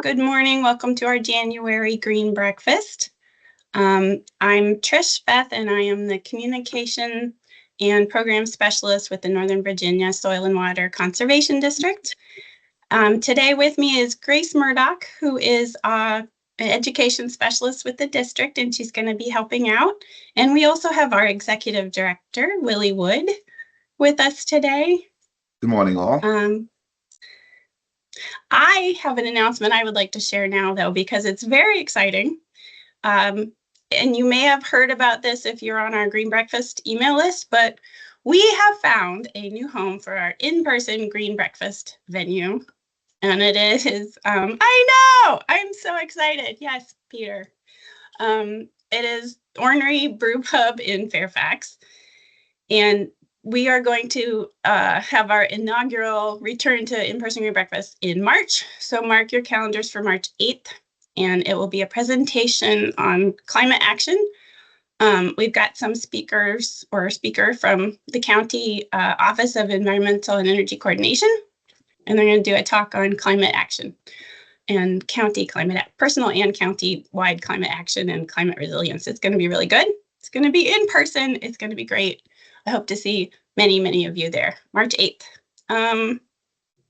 Good morning. Welcome to our January Green Breakfast. I'm Trish Beth, and I am the Communication and Program Specialist with the Northern Virginia Soil and Water Conservation District. Today with me is Grace Murdoch, who is an education specialist with the district, and she's going to be helping out. And we also have our Executive Director, Willie Wood, with us today. Good morning, all. I have an announcement I would like to share now, though, because it's very exciting. And you may have heard about this if you're on our Green Breakfast email list, but we have found a new home for our in-person Green Breakfast venue. And it is, I know, I'm so excited. Yes, Peter. It is Ornery Brew Pub in Fairfax. And we are going to have our inaugural return to in-person Green Breakfast in March. So mark your calendars for March 8th, and it will be a presentation on climate action. We've got some speakers or a speaker from the County Office of Environmental and Energy Coordination, and they're going to do a talk on climate action and county climate, personal and county-wide climate action and climate resilience. It's going to be really good. It's going to be in person. It's going to be great. I hope to see many, many of you there, March 8th.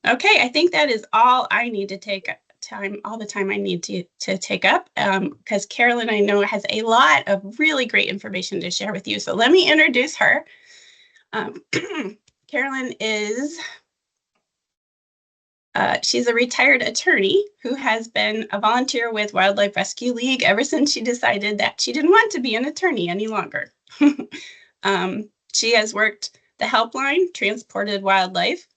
Okay, I think that is all I need to take time, all the time I need to take up, because Carolyn, I know, has a lot of really great information to share with you. So let me introduce her. Carolyn is, she's a retired attorney who has been a volunteer with Wildlife Rescue League ever since she decided that she didn't want to be an attorney any longer. She has worked the helpline, transported wildlife,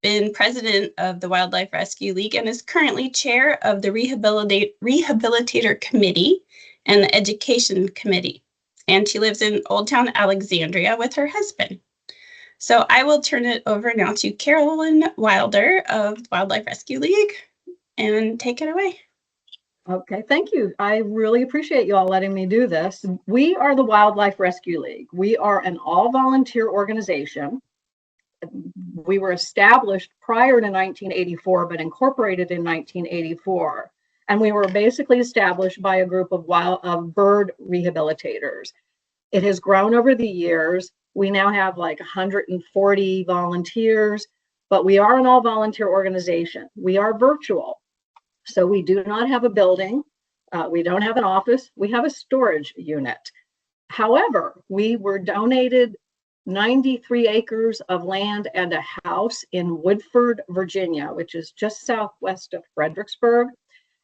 been president of the Wildlife Rescue League, and is currently chair of the Rehabilitator Committee and the Education Committee. And she lives in Old Town Alexandria with her husband. So I will turn it over now to Carolyn Wilder of Wildlife Rescue League, and take it away. Okay, thank you. I really appreciate you all letting me do this. We are the Wildlife Rescue League. We are an all-volunteer organization. We were established prior to 1984, but incorporated in 1984. And we were basically established by a group of bird rehabilitators. It has grown over the years. We now have like 140 volunteers, but we are an all-volunteer organization. We are virtual. So we do not have a building. We don't have an office. We have a storage unit. However, we were donated 93 acres of land and a house in Woodford, Virginia, which is just southwest of Fredericksburg.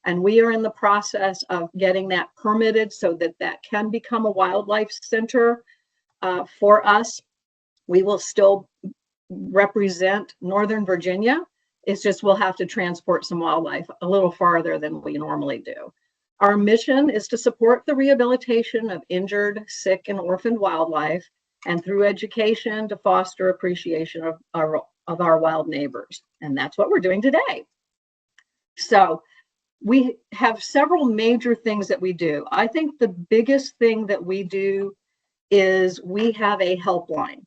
And we are in the process of getting that permitted so that that can become a wildlife center for us. We will still represent Northern Virginia. It's just we'll have to transport some wildlife a little farther than we normally do. Our mission is to support the rehabilitation of injured, sick, and orphaned wildlife, and through education to foster appreciation of our wild neighbors. And that's what we're doing today. So we have several major things that we do. I think the biggest thing that we do is we have a helpline.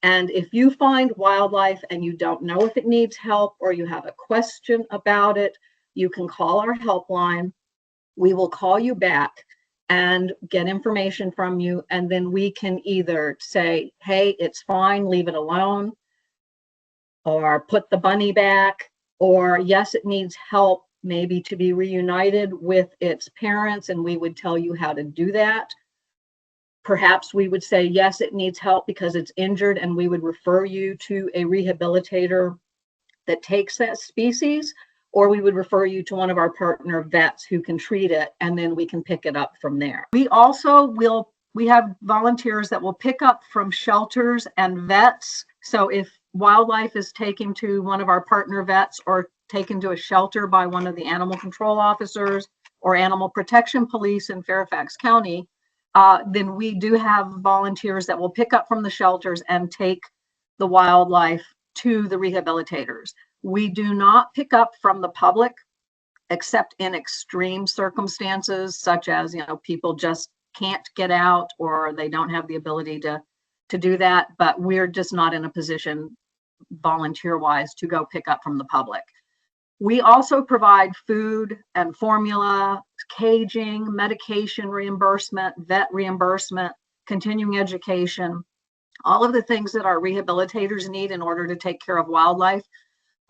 And if you find wildlife and you don't know if it needs help or you have a question about it, you can call our helpline. We will call you back and get information from you. And then we can either say, hey, it's fine, leave it alone, or put the bunny back, or yes, it needs help, maybe to be reunited with its parents, and we would tell you how to do that. Perhaps we would say, yes, it needs help because it's injured, and we would refer you to a rehabilitator that takes that species, or we would refer you to one of our partner vets who can treat it, and then we can pick it up from there. We also we have volunteers that will pick up from shelters and vets. So if wildlife is taken to one of our partner vets or taken to a shelter by one of the animal control officers or animal protection police in Fairfax County, then we do have volunteers that will pick up from the shelters and take the wildlife to the rehabilitators. We do not pick up from the public except in extreme circumstances, such as, people just can't get out or they don't have the ability to do that. But we're just not in a position volunteer-wise to go pick up from the public. We also provide food and formula, caging, medication reimbursement, vet reimbursement, continuing education, all of the things that our rehabilitators need in order to take care of wildlife.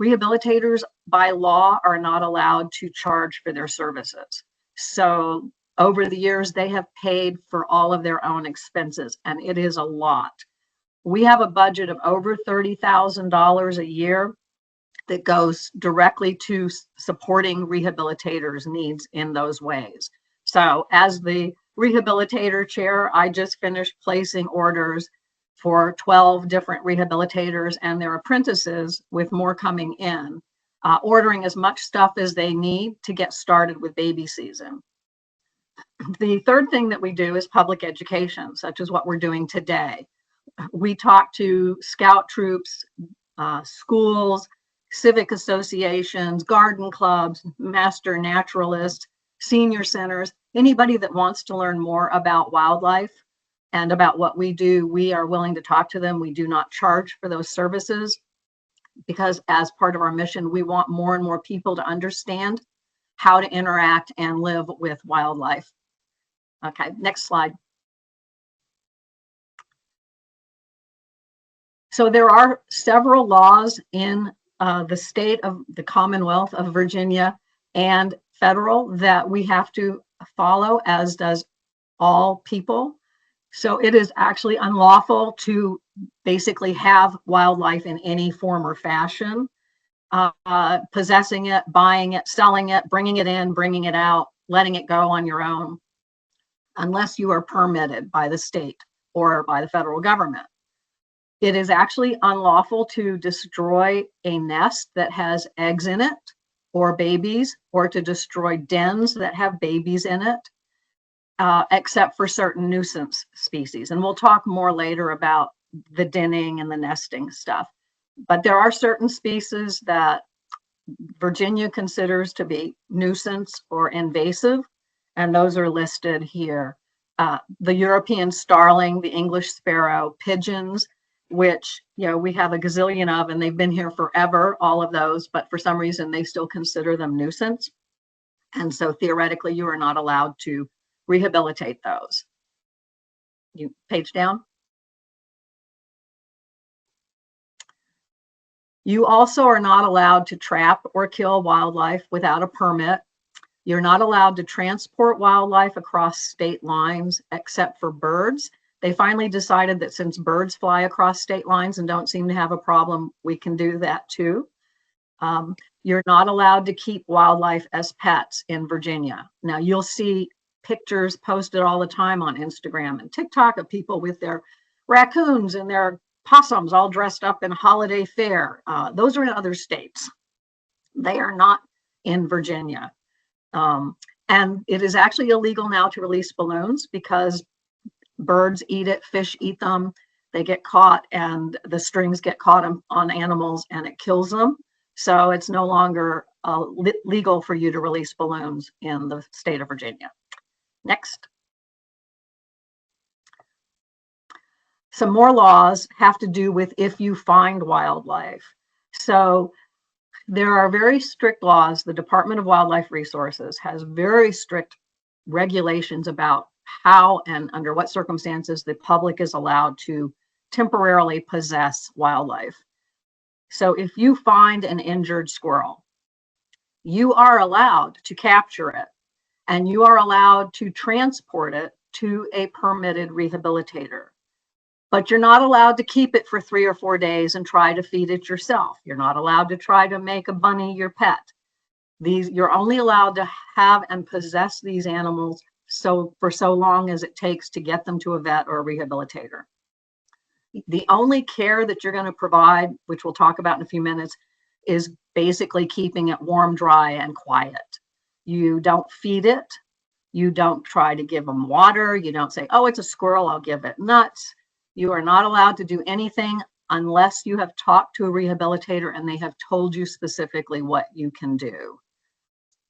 Rehabilitators by law are not allowed to charge for their services. So over the years, they have paid for all of their own expenses, and it is a lot. We have a budget of over $30,000 a year that goes directly to supporting rehabilitators' needs in those ways. So as the rehabilitator chair, I just finished placing orders for 12 different rehabilitators and their apprentices, with more coming in, ordering as much stuff as they need to get started with baby season. The third thing that we do is public education, such as what we're doing today. We talk to scout troops, schools, civic associations, garden clubs, master naturalists, senior centers, anybody that wants to learn more about wildlife and about what we do. We are willing to talk to them. We do not charge for those services because, as part of our mission, we want more and more people to understand how to interact and live with wildlife. Okay, next slide. So there are several laws in the state of the Commonwealth of Virginia and federal that we have to follow, as does all people. So it is actually unlawful to basically have wildlife in any form or fashion. Possessing it, buying it, selling it, bringing it in, bringing it out, letting it go on your own, unless you are permitted by the state or by the federal government. It is actually unlawful to destroy a nest that has eggs in it or babies, or to destroy dens that have babies in it, except for certain nuisance species. And we'll talk more later about the denning and the nesting stuff. But there are certain species that Virginia considers to be nuisance or invasive, and those are listed here. The European starling, the English sparrow, pigeons, which, you know, we have a gazillion of, and they've been here forever, all of those, but for some reason they still consider them nuisance. And so theoretically, you are not allowed to rehabilitate those. You page down. You also are not allowed to trap or kill wildlife without a permit. You're not allowed to transport wildlife across state lines except for birds. They finally decided that since birds fly across state lines and don't seem to have a problem, we can do that too. You're not allowed to keep wildlife as pets in Virginia. Now, you'll see pictures posted all the time on Instagram and TikTok of people with their raccoons and their possums all dressed up in holiday fare. Those are in other states. They are not in Virginia. And it is actually illegal now to release balloons because birds eat it, fish eat them, they get caught, and the strings get caught on animals and it kills them. So it's no longer legal for you to release balloons in the state of Virginia. Next. Some more laws have to do with if you find wildlife. So there are very strict laws. The Department of Wildlife Resources has very strict regulations about how and under what circumstances the public is allowed to temporarily possess wildlife. So if you find an injured squirrel, you are allowed to capture it, and you are allowed to transport it to a permitted rehabilitator. But you're not allowed to keep it for 3 or 4 days and try to feed it yourself. You're not allowed to try to make a bunny your pet. You're only allowed to have and possess these animals for so long as it takes to get them to a vet or a rehabilitator. The only care that you're going to provide, which we'll talk about in a few minutes, is basically keeping it warm, dry, and quiet. You don't feed it. You don't try to give them water. You don't say, oh, it's a squirrel, I'll give it nuts. You are not allowed to do anything unless you have talked to a rehabilitator and they have told you specifically what you can do.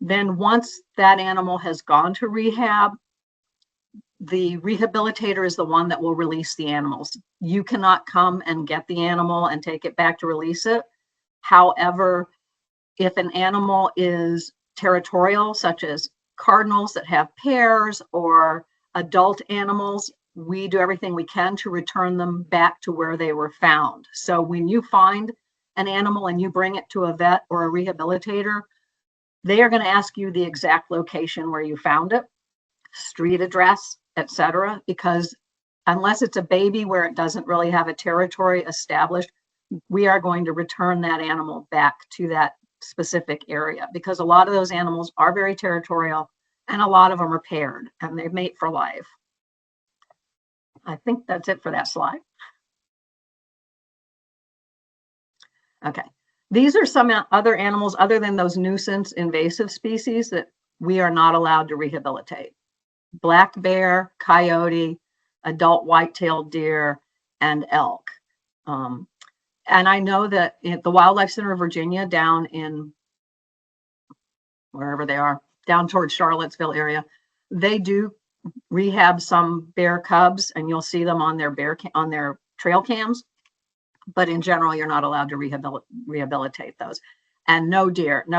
Then once that animal has gone to rehab, the rehabilitator is the one that will release the animals. You cannot come and get the animal and take it back to release it. However, If an animal is territorial, such as cardinals that have pairs or adult animals, we do everything we can to return them back to where they were found. So when you find an animal and you bring it to a vet or a rehabilitator, they are going to ask you the exact location where you found it, street address, etc. Because unless it's a baby where it doesn't really have a territory established, we are going to return that animal back to that specific area, because a lot of those animals are very territorial and a lot of them are paired and they mate for life. I think that's it for that slide. Okay, these are some other animals other than those nuisance invasive species that we are not allowed to rehabilitate: black bear, coyote, adult white-tailed deer, and elk. And I know that at the Wildlife Center of Virginia, down in wherever they are, down towards Charlottesville area, they do rehab some bear cubs, and you'll see them on their trail cams. But in general, you're not allowed to rehabilitate those. And no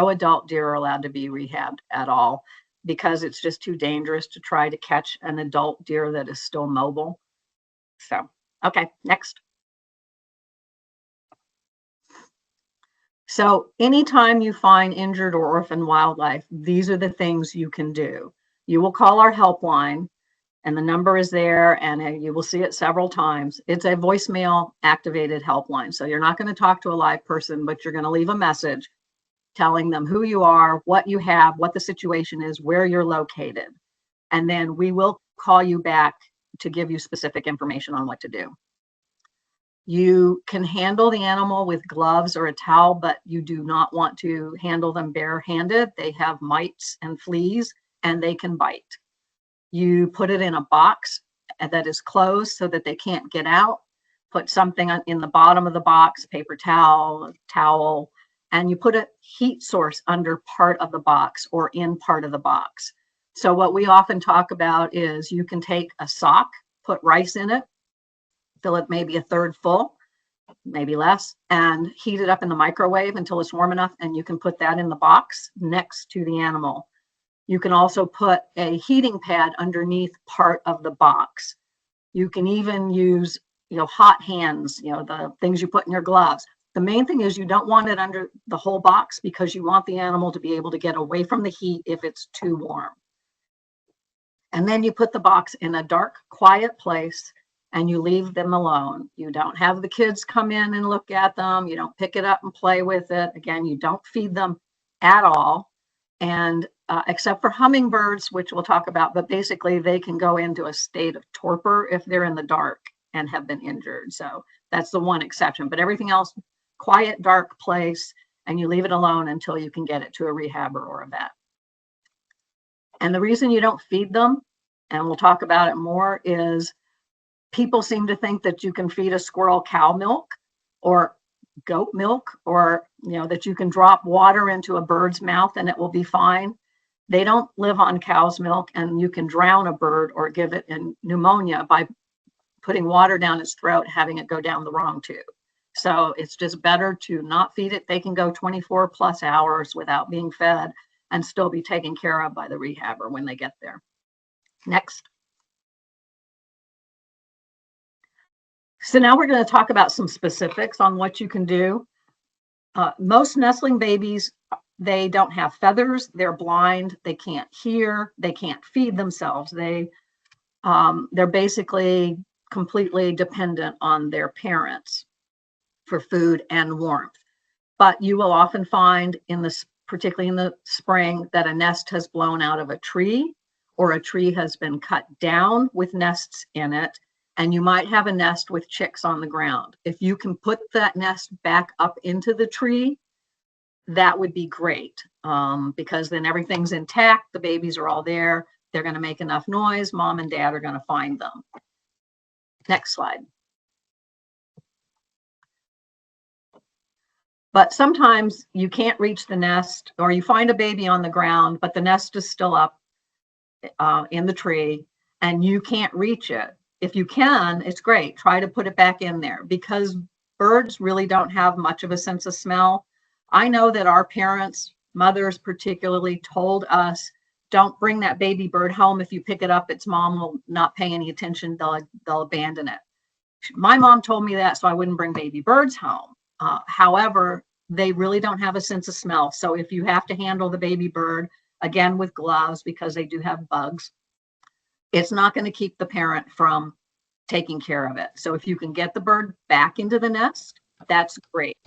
adult deer are allowed to be rehabbed at all, because it's just too dangerous to try to catch an adult deer that is still mobile. So, okay, next. So anytime you find injured or orphaned wildlife, these are the things you can do. You will call our helpline, and the number is there, and you will see it several times. It's a voicemail activated helpline. So you're not going to talk to a live person, but you're going to leave a message telling them who you are, what you have, what the situation is, where you're located. And then we will call you back to give you specific information on what to do. You can handle the animal with gloves or a towel, but you do not want to handle them barehanded. They have mites and fleas, and they can bite. You put it in a box that is closed so that they can't get out. Put something in the bottom of the box, paper towel, and you put a heat source under part of the box or in part of the box. So what we often talk about is you can take a sock, put rice in it, fill it maybe a third full, maybe less, and heat it up in the microwave until it's warm enough, and you can put that in the box next to the animal. You can also put a heating pad underneath part of the box. You can even use, hot hands, the things you put in your gloves. The main thing is you don't want it under the whole box, because you want the animal to be able to get away from the heat if it's too warm. And then you put the box in a dark, quiet place, and you leave them alone. You don't have the kids come in and look at them. You don't pick it up and play with it. Again, you don't feed them at all. And except for hummingbirds, which we'll talk about, but basically they can go into a state of torpor if they're in the dark and have been injured. So that's the one exception, but everything else, quiet, dark place, and you leave it alone until you can get it to a rehabber or a vet. And the reason you don't feed them, and we'll talk about it more, is people seem to think that you can feed a squirrel cow milk or goat milk, or that you can drop water into a bird's mouth and it will be fine. They don't live on cow's milk, and you can drown a bird or give it in pneumonia by putting water down its throat, having it go down the wrong tube. So it's just better to not feed it. They can go 24 plus hours without being fed and still be taken care of by the rehabber when they get there. Next. So now we're going to talk about some specifics on what you can do. Most nestling babies, they don't have feathers, they're blind, they can't hear, they can't feed themselves. They're basically completely dependent on their parents for food and warmth. But you will often find, particularly in the spring, that a nest has blown out of a tree, or a tree has been cut down with nests in it, and you might have a nest with chicks on the ground. If you can put that nest back up into the tree, that would be great, because then everything's intact, the babies are all there, they're going to make enough noise, mom and dad are going to find them. Next slide. But sometimes you can't reach the nest, or you find a baby on the ground, but the nest is still up in the tree and you can't reach it. If you can, it's great. Try to put it back in there, because birds really don't have much of a sense of smell. I know that our parents, mothers particularly, told us, don't bring that baby bird home. If you pick it up, its mom will not pay any attention. They'll abandon it. My mom told me that so I wouldn't bring baby birds home. However, they really don't have a sense of smell. So if you have to handle the baby bird, again with gloves, because they do have bugs, it's not going to keep the parent from taking care of it. So if you can get the bird back into the nest, that's great.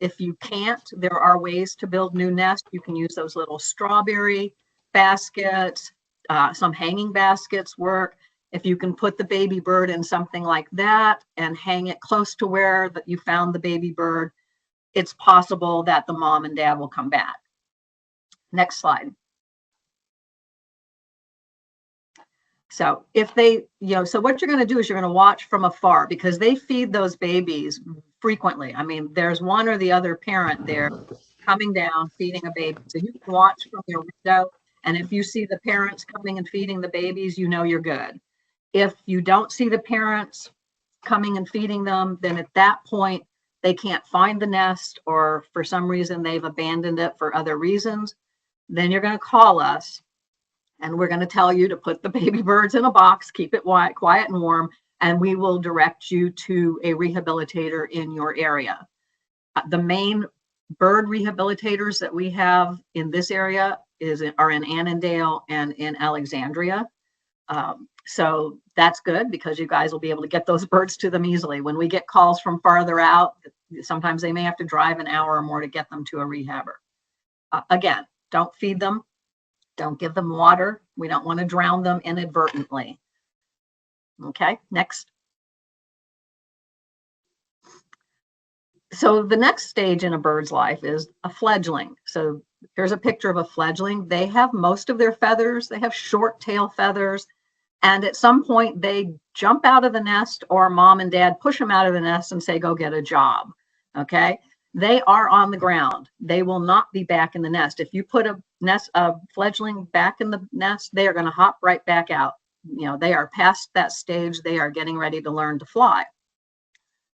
If you can't, there are ways to build new nests. You can use those little strawberry baskets. Some hanging baskets work. If you can put the baby bird in something like that and hang it close to where that you found the baby bird, it's possible that the mom and dad will come back. Next slide. So if they, so what you're going to do is you're going to watch from afar, because they feed those babies frequently. I mean, there's one or the other parent there coming down, feeding a baby. So you can watch from your window. And if you see the parents coming and feeding the babies, you know you're good. If you don't see the parents coming and feeding them, then at that point, they can't find the nest, or for some reason they've abandoned it for other reasons. Then you're going to call us, and we're going to tell you to put the baby birds in a box, keep it quiet and warm, and we will direct you to a rehabilitator in your area. The main bird rehabilitators that we have in this area are in Annandale and in Alexandria. So that's good, because you guys will be able to get those birds to them easily. When we get calls from farther out, sometimes they may have to drive an hour or more to get them to a rehabber. Again, don't feed them. Don't give them water. We don't want to drown them inadvertently. Okay, next. So the next stage in a bird's life is a fledgling. So here's a picture of a fledgling. They have most of their feathers. They have short tail feathers. And at some point they jump out of the nest, or mom and dad push them out of the nest and say, go get a job. Okay. They are on the ground. They will not be back in the nest. If you put a fledgling back in the nest, they are going to hop right back out. They are past that stage. They are getting ready to learn to fly.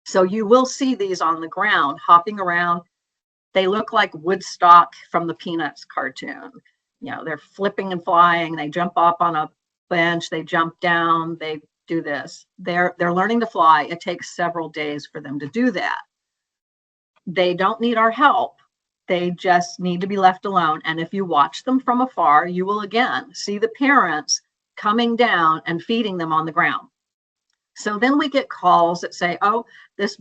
So you will see these on the ground hopping around. They look like Woodstock from the Peanuts cartoon. They're flipping and flying. They jump up on a bench. They jump down. They do this. They're learning to fly. It takes several days for them to do that. They don't need our help. They just need to be left alone. And if you watch them from afar, you will again see the parents coming down and feeding them on the ground. So then we get calls that say, oh, this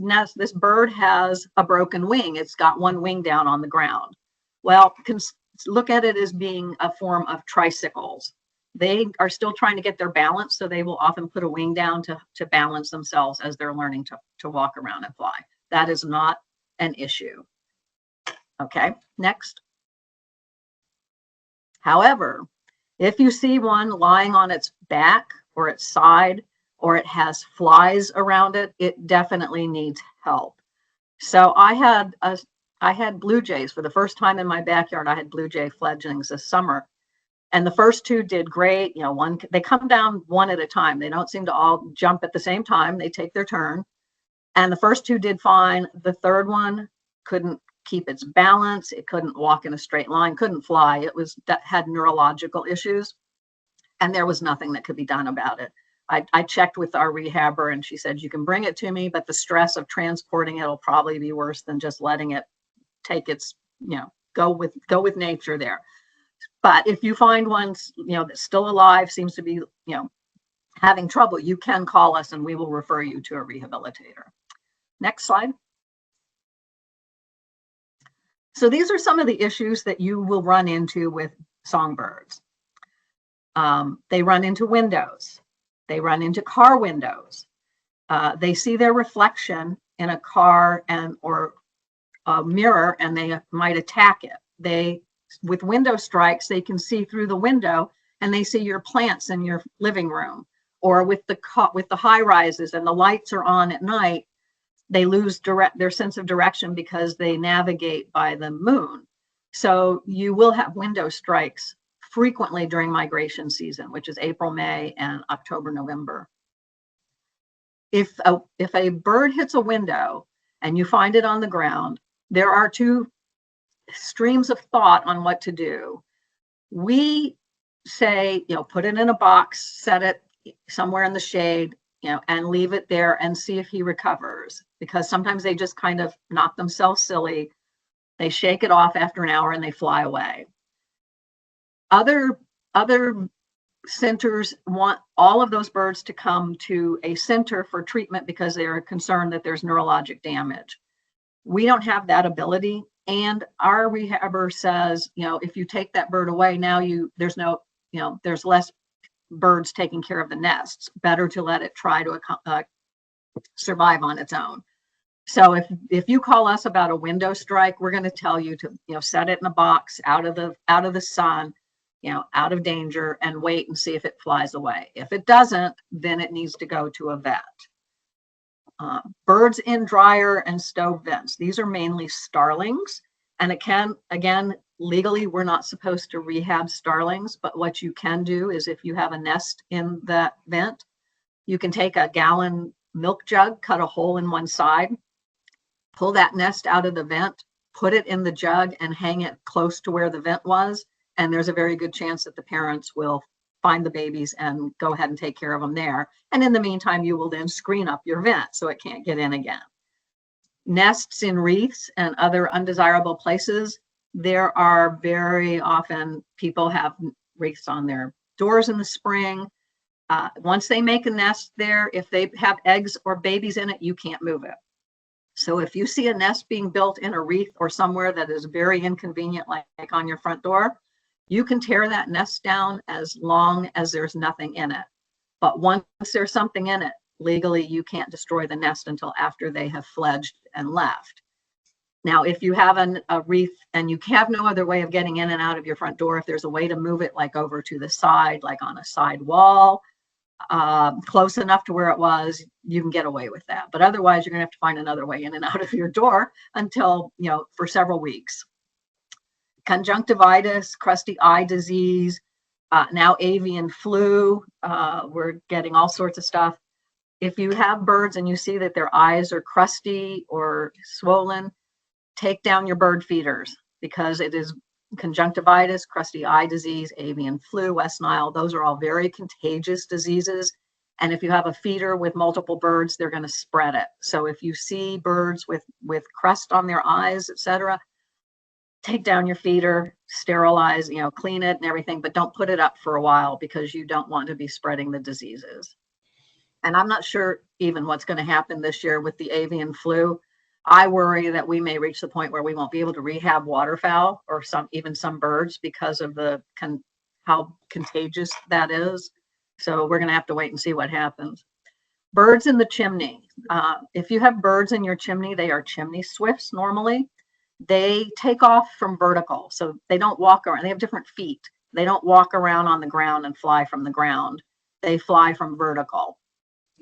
bird has a broken wing. It's got one wing down on the ground. Well, look at it as being a form of tricycles. They are still trying to get their balance, so they will often put a wing down to balance themselves as they're learning to walk around and fly. That is not an issue. Okay, next. However, if you see one lying on its back or its side, or it has flies around it, it definitely needs help. So I had blue jays for the first time in my backyard. I had blue jay fledglings this summer, and the first two did great. They come down one at a time. They don't seem to all jump at the same time. They take their turn. And the first two did fine. The third one couldn't keep its balance. It couldn't walk in a straight line, couldn't fly. That had neurological issues, and there was nothing that could be done about it. I checked with our rehabber, and she said, you can bring it to me, but the stress of transporting it will probably be worse than just letting it take its, go with nature there. But if you find one, that's still alive, seems to be, having trouble, you can call us and we will refer you to a rehabilitator. Next slide. So these are some of the issues that you will run into with songbirds. They run into windows. They run into car windows. They see their reflection in a car or a mirror, and they might attack it. With window strikes, they can see through the window and they see your plants in your living room. Or with the high rises and the lights are on at night, they lose their sense of direction because they navigate by the moon. So you will have window strikes frequently during migration season, which is April, May, and October, November. If a bird hits a window and you find it on the ground, there are two streams of thought on what to do. We say, put it in a box, set it somewhere in the shade, and leave it there and see if he recovers, because sometimes they just kind of knock themselves silly. They shake it off after an hour and they fly away. Other centers want all of those birds to come to a center for treatment because they are concerned that there's neurologic damage. We don't have that ability. And our rehabber says, if you take that bird away, now there's less birds taking care of the nests. Better to let it try to survive on its own. So if you call us about a window strike, we're going to tell you to set it in a box out of the sun, out of danger, and wait and see if it flies away. If it doesn't, then it needs to go to a vet. Birds in dryer and stove vents. These are mainly starlings, and again, legally, we're not supposed to rehab starlings, but what you can do is if you have a nest in that vent, you can take a gallon milk jug, cut a hole in one side, pull that nest out of the vent, put it in the jug, and hang it close to where the vent was. And there's a very good chance that the parents will find the babies and go ahead and take care of them there. And in the meantime, you will then screen up your vent so it can't get in again. Nests in wreaths and other undesirable places. There are very often people have wreaths on their doors in the spring. Once they make a nest there, if they have eggs or babies in it, you can't move it. So if you see a nest being built in a wreath or somewhere that is very inconvenient, like on your front door, you can tear that nest down as long as there's nothing in it. But once there's something in it, legally, you can't destroy the nest until after they have fledged and left. Now, if you have a wreath and you have no other way of getting in and out of your front door, if there's a way to move it like over to the side, like on a side wall, close enough to where it was, you can get away with that. But otherwise, you're going to have to find another way in and out of your door until, for several weeks. Conjunctivitis, crusty eye disease, now avian flu. We're getting all sorts of stuff. If you have birds and you see that their eyes are crusty or swollen, take down your bird feeders, because it is conjunctivitis, crusty eye disease, avian flu, West Nile. Those are all very contagious diseases. And if you have a feeder with multiple birds, they're going to spread it. So if you see birds with crust on their eyes, etc., take down your feeder, sterilize, clean it and everything, but don't put it up for a while because you don't want to be spreading the diseases. And I'm not sure even what's going to happen this year with the avian flu. I worry that we may reach the point where we won't be able to rehab waterfowl or even some birds because of how contagious that is. So we're going to have to wait and see what happens. Birds in the chimney. If you have birds in your chimney, they are chimney swifts normally. They take off from vertical, so they don't walk around. They have different feet. They don't walk around on the ground and fly from the ground. They fly from vertical.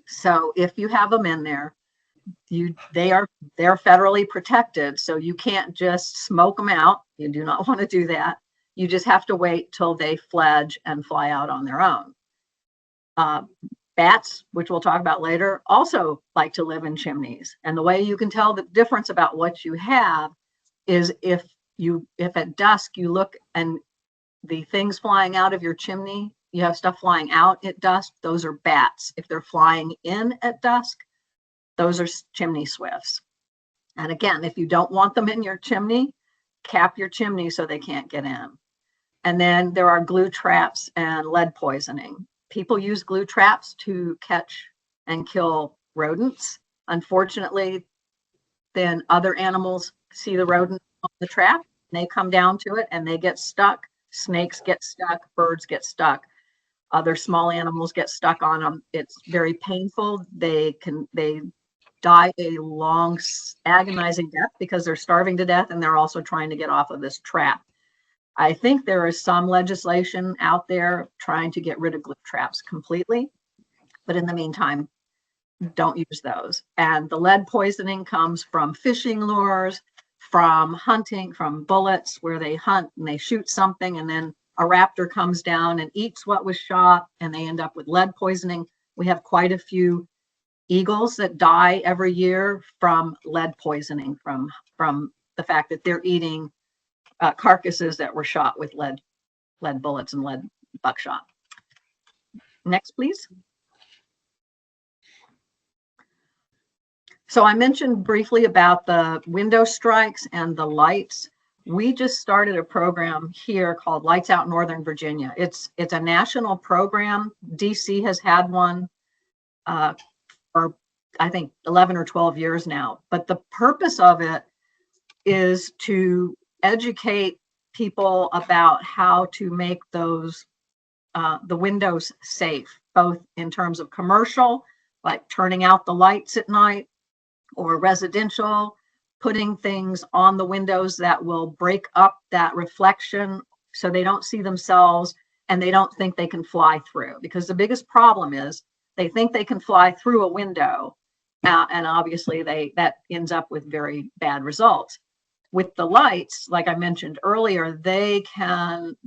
So if you have them in there, they're federally protected, so you can't just smoke them out. You do not want to do that. You just have to wait till they fledge and fly out on their own. Bats, which we'll talk about later, also like to live in chimneys. And the way you can tell the difference about what you have is if at dusk you look and the things flying out of your chimney, you have stuff flying out at dusk, those are bats. If they're flying in at dusk, those are chimney swifts. And again, if you don't want them in your chimney, cap your chimney so they can't get in. And then there are glue traps and lead poisoning. People use glue traps to catch and kill rodents. Unfortunately, then other animals see the rodent on the trap, and they come down to it and they get stuck. Snakes get stuck, birds get stuck. Other small animals get stuck on them. It's very painful. They die a long, agonizing death because they're starving to death and they're also trying to get off of this trap. I think there is some legislation out there trying to get rid of glue traps completely, but in the meantime, don't use those. And the lead poisoning comes from fishing lures, from hunting, from bullets where they hunt and they shoot something and then a raptor comes down and eats what was shot and they end up with lead poisoning. We have quite a few eagles that die every year from lead poisoning, from the fact that they're eating carcasses that were shot with lead bullets and lead buckshot. Next, please. So I mentioned briefly about the window strikes and the lights. We just started a program here called Lights Out Northern Virginia. It's a national program. DC has had one for I think 11 or 12 years now. But the purpose of it is to educate people about how to make those the windows safe, both in terms of commercial, like turning out the lights at night, or residential, putting things on the windows that will break up that reflection so they don't see themselves and they don't think they can fly through. Because the biggest problem is they think they can fly through a window, and obviously that ends up with very bad results. With the lights, like I mentioned earlier, they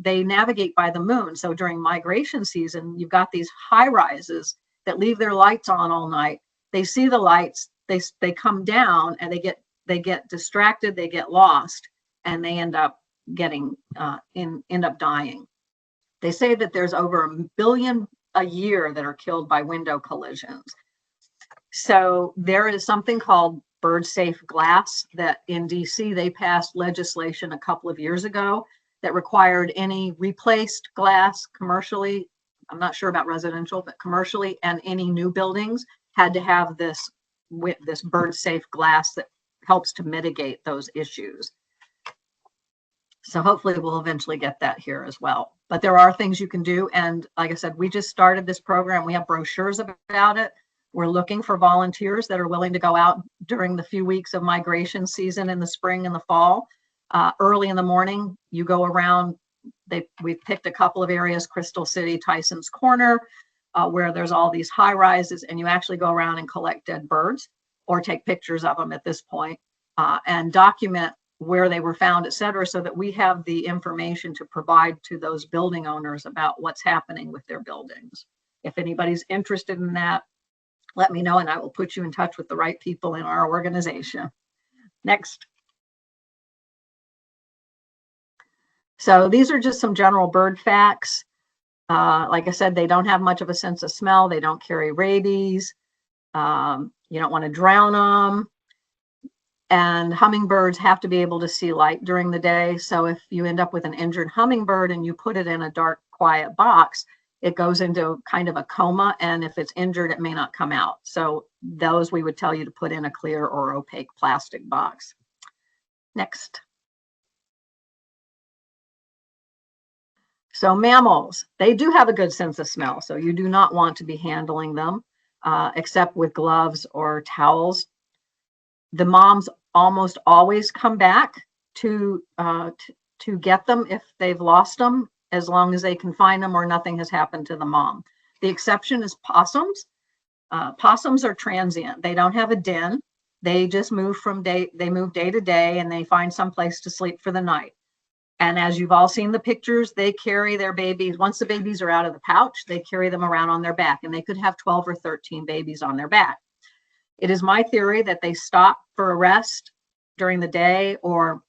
navigate by the moon. So during migration season, you've got these high rises that leave their lights on all night. They see the lights, they come down, and they get distracted, they get lost, and they end up dying. They say that there's over 1 billion a year that are killed by window collisions. So there is something called bird safe glass that in DC they passed legislation a couple of years ago that required any replaced glass commercially, I'm not sure about residential, but commercially, and any new buildings had to have this bird safe glass that helps to mitigate those issues. So hopefully we'll eventually get that here as well. But there are things you can do. And like I said, we just started this program. We have brochures about it. We're looking for volunteers that are willing to go out during the few weeks of migration season in the spring and the fall. Early in the morning, you go around. We've picked a couple of areas, Crystal City, Tyson's Corner, where there's all these high rises, and you actually go around and collect dead birds or take pictures of them at this point, and document where they were found, et cetera, so that we have the information to provide to those building owners about what's happening with their buildings. If anybody's interested in that, let me know and I will put you in touch with the right people in our organization. Next. So these are just some general bird facts. Like I said, they don't have much of a sense of smell. They don't carry rabies. You don't want to drown them. And hummingbirds have to be able to see light during the day. So if you end up with an injured hummingbird and you put it in a dark, quiet box, it goes into kind of a coma. And if it's injured, it may not come out. So those we would tell you to put in a clear or opaque plastic box. Next. So mammals, they do have a good sense of smell. So you do not want to be handling them except with gloves or towels. The moms almost always come back to get them if they've lost them, as long as they can find them or nothing has happened to the mom. The exception is possums. Possums are transient. They don't have a den. They just move day to day, and they find some place to sleep for the night. And as you've all seen the pictures, they carry their babies. Once the babies are out of the pouch, they carry them around on their back, and they could have 12 or 13 babies on their back. It is my theory that they stop for a rest during the day, or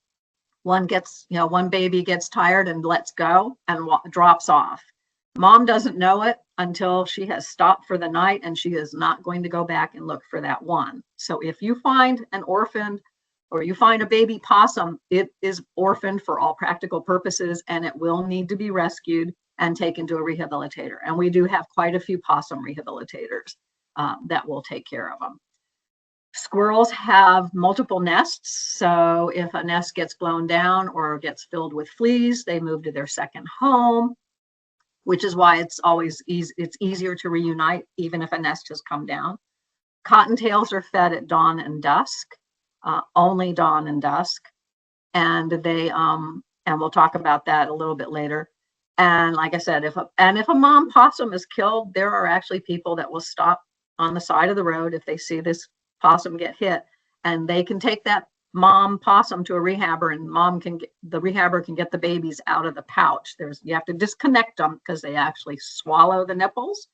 one baby gets tired and lets go and drops off. Mom doesn't know it until she has stopped for the night, and she is not going to go back and look for that one. So if you find an orphaned or you find a baby possum, it is orphaned for all practical purposes, and it will need to be rescued and taken to a rehabilitator. And we do have quite a few possum rehabilitators that will take care of them. Squirrels have multiple nests. So if a nest gets blown down or gets filled with fleas, they move to their second home, which is why it's always it's easier to reunite even if a nest has come down. Cottontails are fed at dawn and dusk, only dawn and dusk. And and we'll talk about that a little bit later. And like I said, if a mom possum is killed, there are actually people that will stop on the side of the road if they see this possum get hit, and they can take that mom possum to a rehabber, and the rehabber can get the babies out of the pouch. You have to disconnect them because they actually swallow the nipples.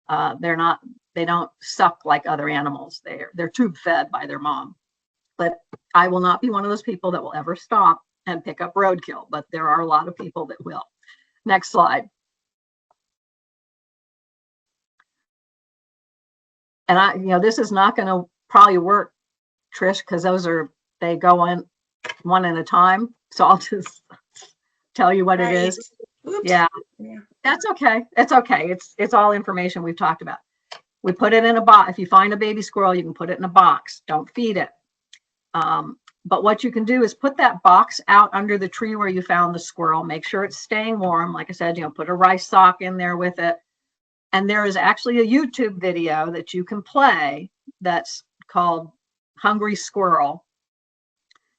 They don't suck like other animals. They're tube fed by their mom. But I will not be one of those people that will ever stop and pick up roadkill, but there are a lot of people that will. Next slide. And this is not going to probably work, Trish, because they go in one at a time. So I'll just tell you what it is. Oops. Yeah, that's okay. It's okay. It's all information we've talked about. We put it in a box. If you find a baby squirrel, you can put it in a box. Don't feed it. But what you can do is put that box out under the tree where you found the squirrel. Make sure it's staying warm. Like I said, put a rice sock in there with it. And there is actually a YouTube video that you can play that's called Hungry Squirrel.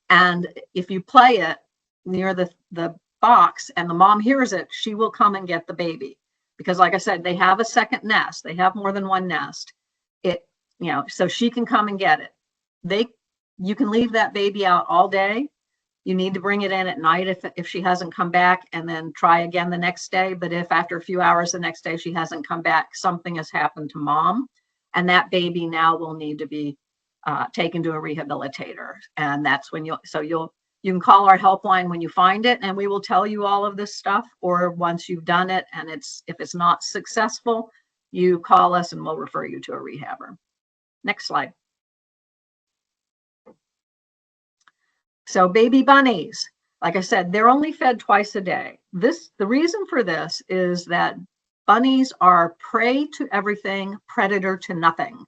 And if you play it near the box and the mom hears it, she will come and get the baby. Because like I said, they have a second nest. They have more than one nest. So she can come and get it. You can leave that baby out all day. You need to bring it in at night if she hasn't come back, and then try again the next day. But if after a few hours the next day she hasn't come back, something has happened to mom, and that baby now will need to be taken to a rehabilitator. And that's when you can call our helpline when you find it, and we will tell you all of this stuff. Or once you've done it and if it's not successful, you call us and we'll refer you to a rehabber. Next slide. So baby bunnies, like I said, they're only fed twice a day. The reason for this is that bunnies are prey to everything, predator to nothing.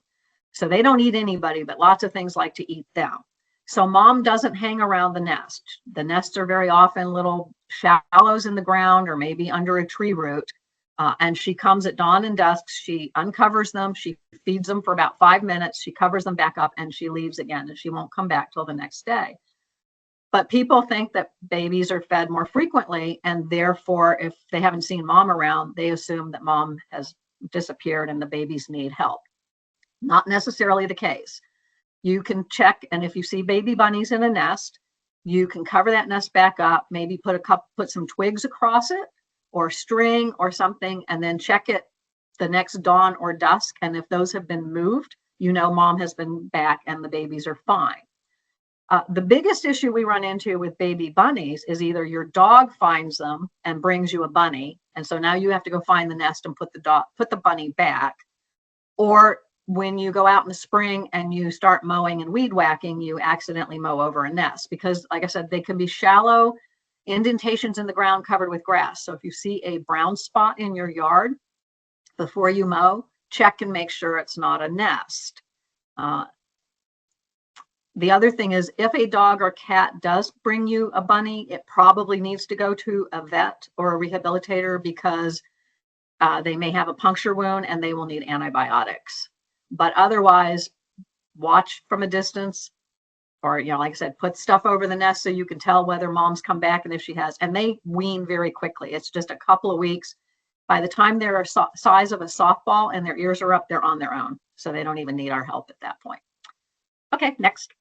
So they don't eat anybody, but lots of things like to eat them. So mom doesn't hang around the nest. The nests are very often little shallows in the ground or maybe under a tree root. And she comes at dawn and dusk. She uncovers them. She feeds them for about 5 minutes. She covers them back up and she leaves again, and she won't come back till the next day. But people think that babies are fed more frequently, and therefore, if they haven't seen mom around, they assume that mom has disappeared and the babies need help. Not necessarily the case. You can check, and if you see baby bunnies in a nest, you can cover that nest back up, maybe put some twigs across it or string or something, and then check it the next dawn or dusk. And if those have been moved, mom has been back and the babies are fine. The biggest issue we run into with baby bunnies is either your dog finds them and brings you a bunny, and so now you have to go find the nest and put the bunny back, or when you go out in the spring and you start mowing and weed whacking, you accidentally mow over a nest, because like I said, they can be shallow indentations in the ground covered with grass. So if you see a brown spot in your yard before you mow, check and make sure it's not a nest. The other thing is, if a dog or cat does bring you a bunny, it probably needs to go to a vet or a rehabilitator, because they may have a puncture wound and they will need antibiotics. But otherwise, watch from a distance, or, like I said, put stuff over the nest so you can tell whether mom's come back and if she has. And they wean very quickly. It's just a couple of weeks. By the time they're a size of a softball and their ears are up, they're on their own. So they don't even need our help at that point. Okay, next.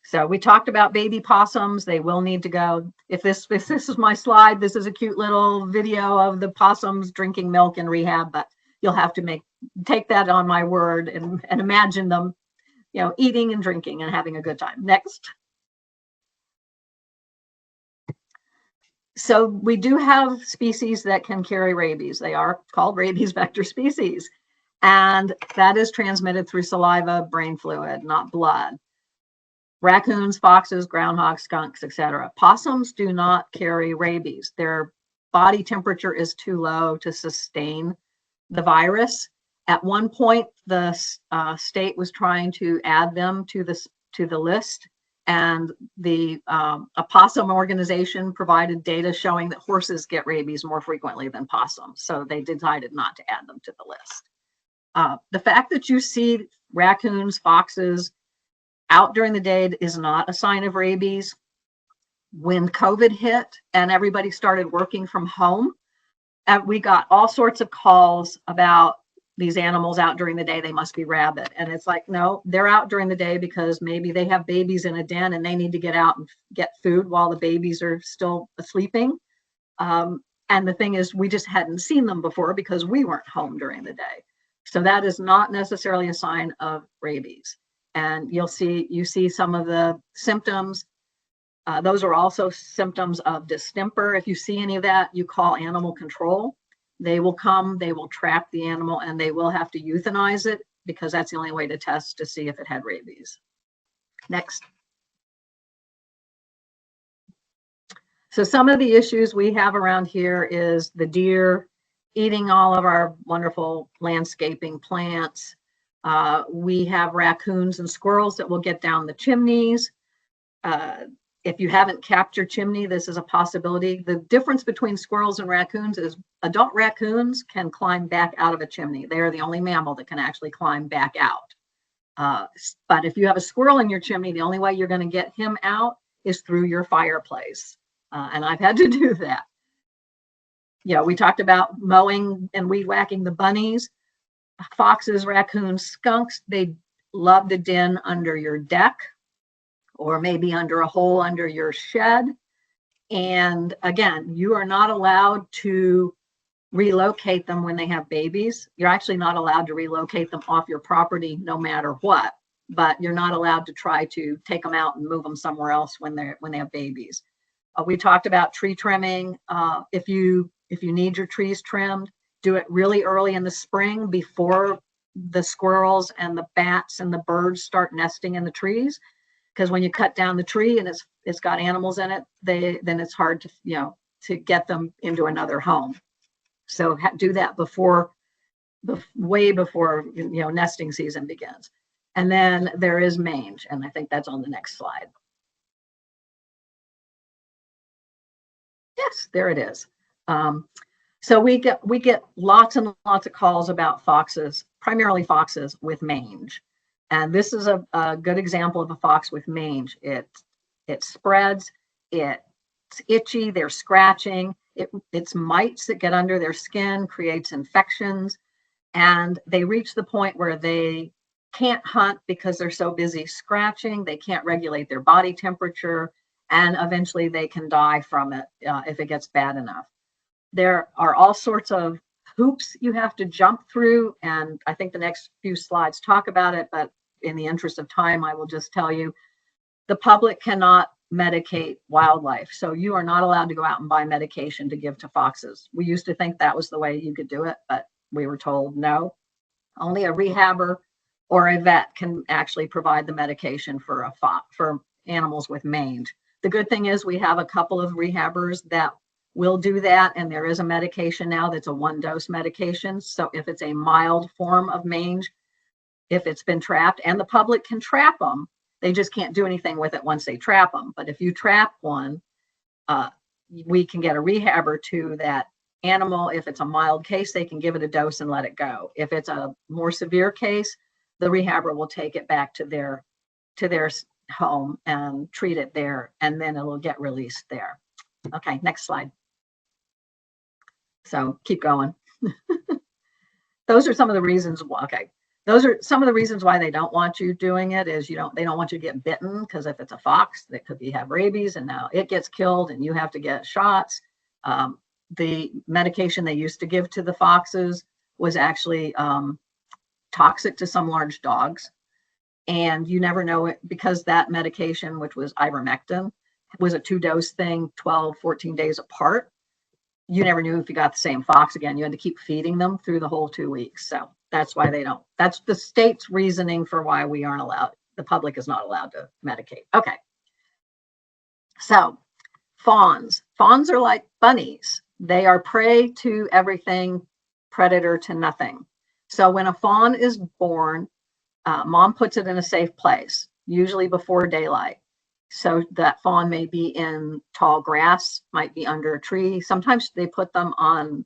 So we talked about baby possums. They will need to go. If this is my slide, this is a cute little video of the possums drinking milk in rehab, but you'll have to take that on my word and imagine them, eating and drinking and having a good time. Next. So we do have species that can carry rabies. They are called rabies vector species, and that is transmitted through saliva, brain fluid, not blood. Raccoons, foxes, groundhogs, skunks, etc. Possums do not carry rabies. Their body temperature is too low to sustain the virus. At one point, the state was trying to add them to the list, and the opossum organization provided data showing that horses get rabies more frequently than possums, so they decided not to add them to the list. The fact that you see raccoons, foxes out during the day is not a sign of rabies. When COVID hit and everybody started working from home, we got all sorts of calls about these animals out during the day. They must be rabid. And it's like, no, they're out during the day because maybe they have babies in a den and they need to get out and get food while the babies are still sleeping. And the thing is, we just hadn't seen them before because we weren't home during the day. So that is not necessarily a sign of rabies. and you see some of the symptoms. Those are also symptoms of distemper. If you see any of that, you call animal control. They will come, they will trap the animal, and they will have to euthanize it because that's the only way to test to see if it had rabies. Next. So some of the issues we have around here is the deer eating all of our wonderful landscaping plants. We have raccoons and squirrels that will get down the chimneys. If you haven't capped your chimney, this is a possibility. The difference between squirrels and raccoons is adult raccoons can climb back out of a chimney. They are the only mammal that can actually climb back out. But if you have a squirrel in your chimney, the only way you're going to get him out is through your fireplace. And I've had to do that. We talked about mowing and weed whacking the bunnies. Foxes, raccoons, skunks, they love to den under your deck, or maybe under a hole under your shed. And again, you are not allowed to relocate them when they have babies. You're actually not allowed to relocate them off your property no matter what, but you're not allowed to try to take them out and move them somewhere else when they have babies. We talked about tree trimming. If you need your trees trimmed, do it really early in the spring before the squirrels and the bats and the birds start nesting in the trees. Because when you cut down the tree and it's got animals in it, then it's hard to get them into another home. So do that way before nesting season begins. And then there is mange, and I think that's on the next slide. Yes, there it is. So we get lots and lots of calls about foxes, primarily foxes with mange. And this is a good example of a fox with mange. It spreads, it's itchy, they're scratching, it's mites that get under their skin, creates infections, and they reach the point where they can't hunt because they're so busy scratching, they can't regulate their body temperature, and eventually they can die from it if it gets bad enough. There are all sorts of hoops you have to jump through, and I think the next few slides talk about it, but in the interest of time, I will just tell you, the public cannot medicate wildlife. So you are not allowed to go out and buy medication to give to foxes. We used to think that was the way you could do it, but we were told no. Only a rehabber or a vet can actually provide the medication for animals with mange. The good thing is we have a couple of rehabbers that will do that, and there is a medication now that's a 1-dose medication. So if it's a mild form of mange, if it's been trapped, and the public can trap them, they just can't do anything with it once they trap them. But if you trap one, we can get a rehabber to that animal. If it's a mild case, they can give it a dose and let it go. If it's a more severe case, the rehabber will take it back to their home and treat it there, and then it will get released there. Okay, next slide. So keep going. Those are some of the reasons. Okay. Those are some of the reasons why they don't want you doing it is they don't want you to get bitten, because if it's a fox, that could have rabies, and now it gets killed and you have to get shots. The medication they used to give to the foxes was actually toxic to some large dogs. And you never know it, because that medication, which was ivermectin, was a 2-dose thing, 12, 14 days apart. You never knew if you got the same fox again. You had to keep feeding them through the whole 2 weeks. So that's why they don't. That's the state's reasoning for why we aren't allowed. The public is not allowed to medicate. Okay. So fawns. Fawns are like bunnies. They are prey to everything, predator to nothing. So when a fawn is born, mom puts it in a safe place, usually before daylight. So that fawn may be in tall grass, might be under a tree. Sometimes they put them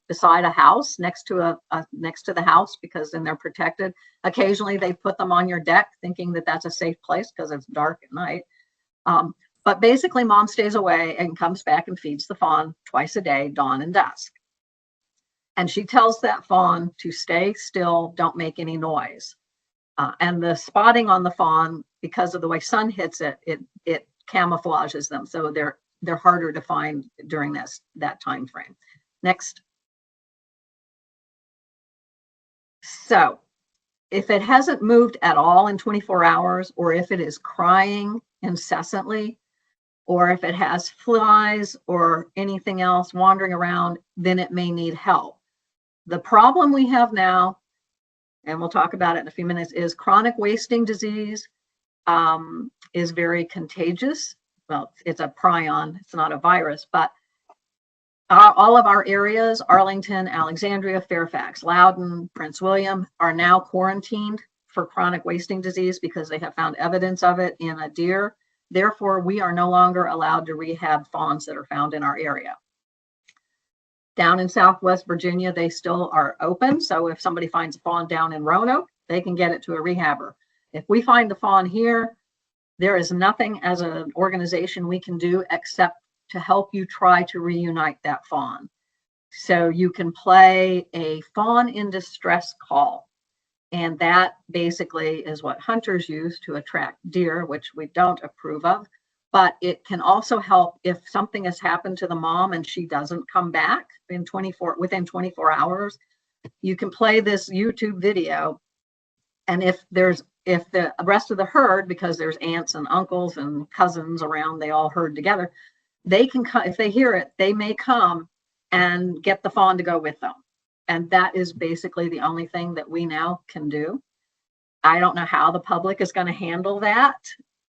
beside a house, next to the house, because then they're protected. Occasionally they put them on your deck, thinking that that's a safe place because it's dark at night. But basically, mom stays away and comes back and feeds the fawn twice a day, dawn and dusk. And she tells that fawn to stay still, don't make any noise. And the spotting on the fawn, because of the way sun hits it, it camouflages them, so they're harder to find during that time frame. Next. So if it hasn't moved at all in 24 hours, or if it is crying incessantly, or if it has flies or anything else wandering around, then it may need help. The problem we have now, and we'll talk about it in a few minutes, is chronic wasting disease is very contagious. Well, it's a prion, it's not a virus, but all of our areas, Arlington, Alexandria, Fairfax, Loudoun, Prince William, are now quarantined for chronic wasting disease because they have found evidence of it in a deer. Therefore, we are no longer allowed to rehab fawns that are found in our area. Down in Southwest Virginia, they still are open. So if somebody finds a fawn down in Roanoke, they can get it to a rehabber. If we find the fawn here, there is nothing as an organization we can do except to help you try to reunite that fawn. So you can play a fawn in distress call. And that basically is what hunters use to attract deer, which we don't approve of. But it can also help if something has happened to the mom and she doesn't come back within 24 hours. You can play this YouTube video. And if the rest of the herd, because there's aunts and uncles and cousins around, they all herd together, they can come. If they hear it, they may come and get the fawn to go with them. And that is basically the only thing that we now can do. I don't know how the public is going to handle that,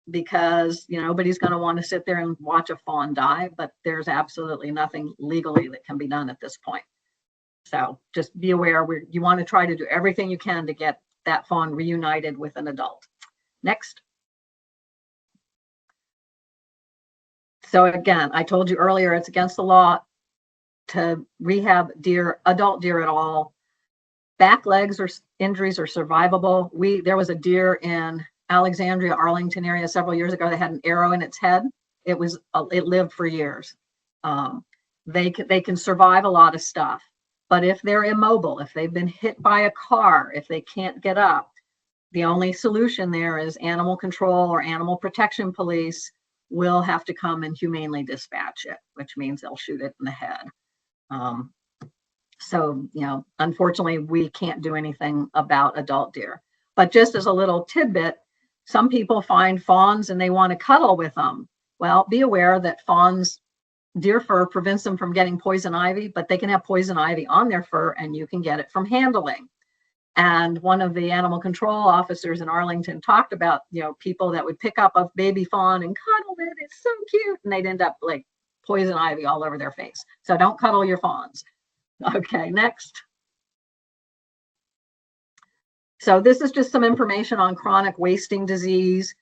because nobody's going to want to sit there and watch a fawn die, but there's absolutely nothing legally that can be done at this point. So just be aware, you want to try to do everything you can to get that fawn reunited with an adult. Next. So again, I told you earlier, it's against the law to rehab adult deer at all. Back legs or injuries are survivable. There was a deer in Alexandria, Arlington area several years ago that had an arrow in its head. It lived for years. They can survive a lot of stuff, but if they're immobile, if they've been hit by a car, if they can't get up, the only solution there is animal control or animal protection police will have to come and humanely dispatch it, which means they'll shoot it in the head. So, unfortunately, we can't do anything about adult deer. But just as a little tidbit, some people find fawns and they want to cuddle with them. Well, be aware that fawns, deer fur prevents them from getting poison ivy, but they can have poison ivy on their fur and you can get it from handling. And one of the animal control officers in Arlington talked about, people that would pick up a baby fawn and cuddle it. It's so cute. And they'd end up like poison ivy all over their face. So don't cuddle your fawns. Okay, next. So this is just some information on chronic wasting disease.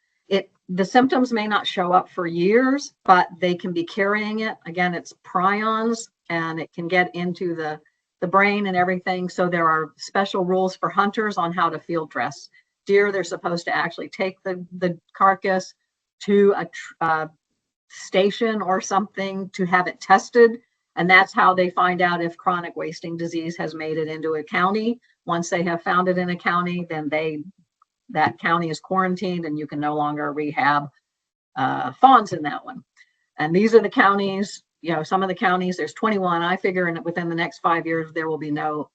The symptoms may not show up for years, but they can be carrying it. Again, it's prions and it can get into the brain and everything. So there are special rules for hunters on how to field dress deer. They're supposed to actually take the carcass to a station or something to have it tested. And that's how they find out if chronic wasting disease has made it into a county. Once they have found it in a county, then that county is quarantined and you can no longer rehab fawns in that one. And these are the counties, some of the counties, there's 21. I figure within the next 5 years, there will be no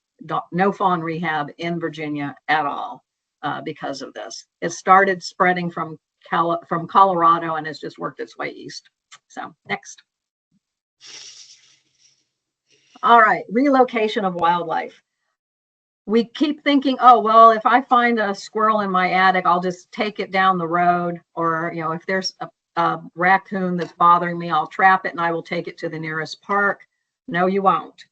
fawn rehab in Virginia at all because of this. It started spreading from Colorado and has just worked its way east. So next. All right, relocation of wildlife. We keep thinking, oh, well, if I find a squirrel in my attic, I'll just take it down the road. Or, if there's a raccoon that's bothering me, I'll trap it and I will take it to the nearest park. No, you won't.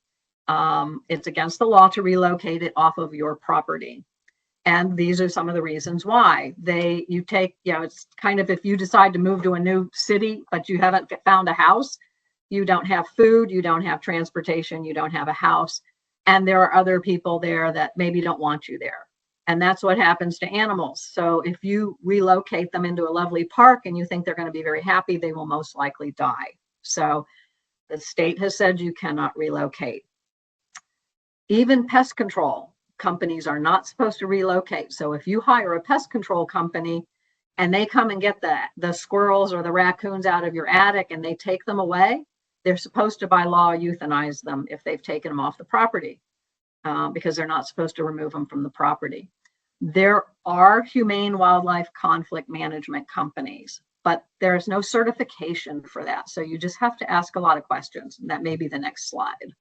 It's against the law to relocate it off of your property. And these are some of the reasons why. It's kind of if you decide to move to a new city, but you haven't found a house, you don't have food, you don't have transportation, you don't have a house. And there are other people there that maybe don't want you there. And that's what happens to animals. So if you relocate them into a lovely park and you think they're going to be very happy, they will most likely die. So the state has said you cannot relocate. Even pest control companies are not supposed to relocate. So if you hire a pest control company and they come and get the squirrels or the raccoons out of your attic and they take them away, they're supposed to, by law, euthanize them if they've taken them off the property because they're not supposed to remove them from the property. There are humane wildlife conflict management companies, but there's no certification for that. So you just have to ask a lot of questions. And that may be the next slide.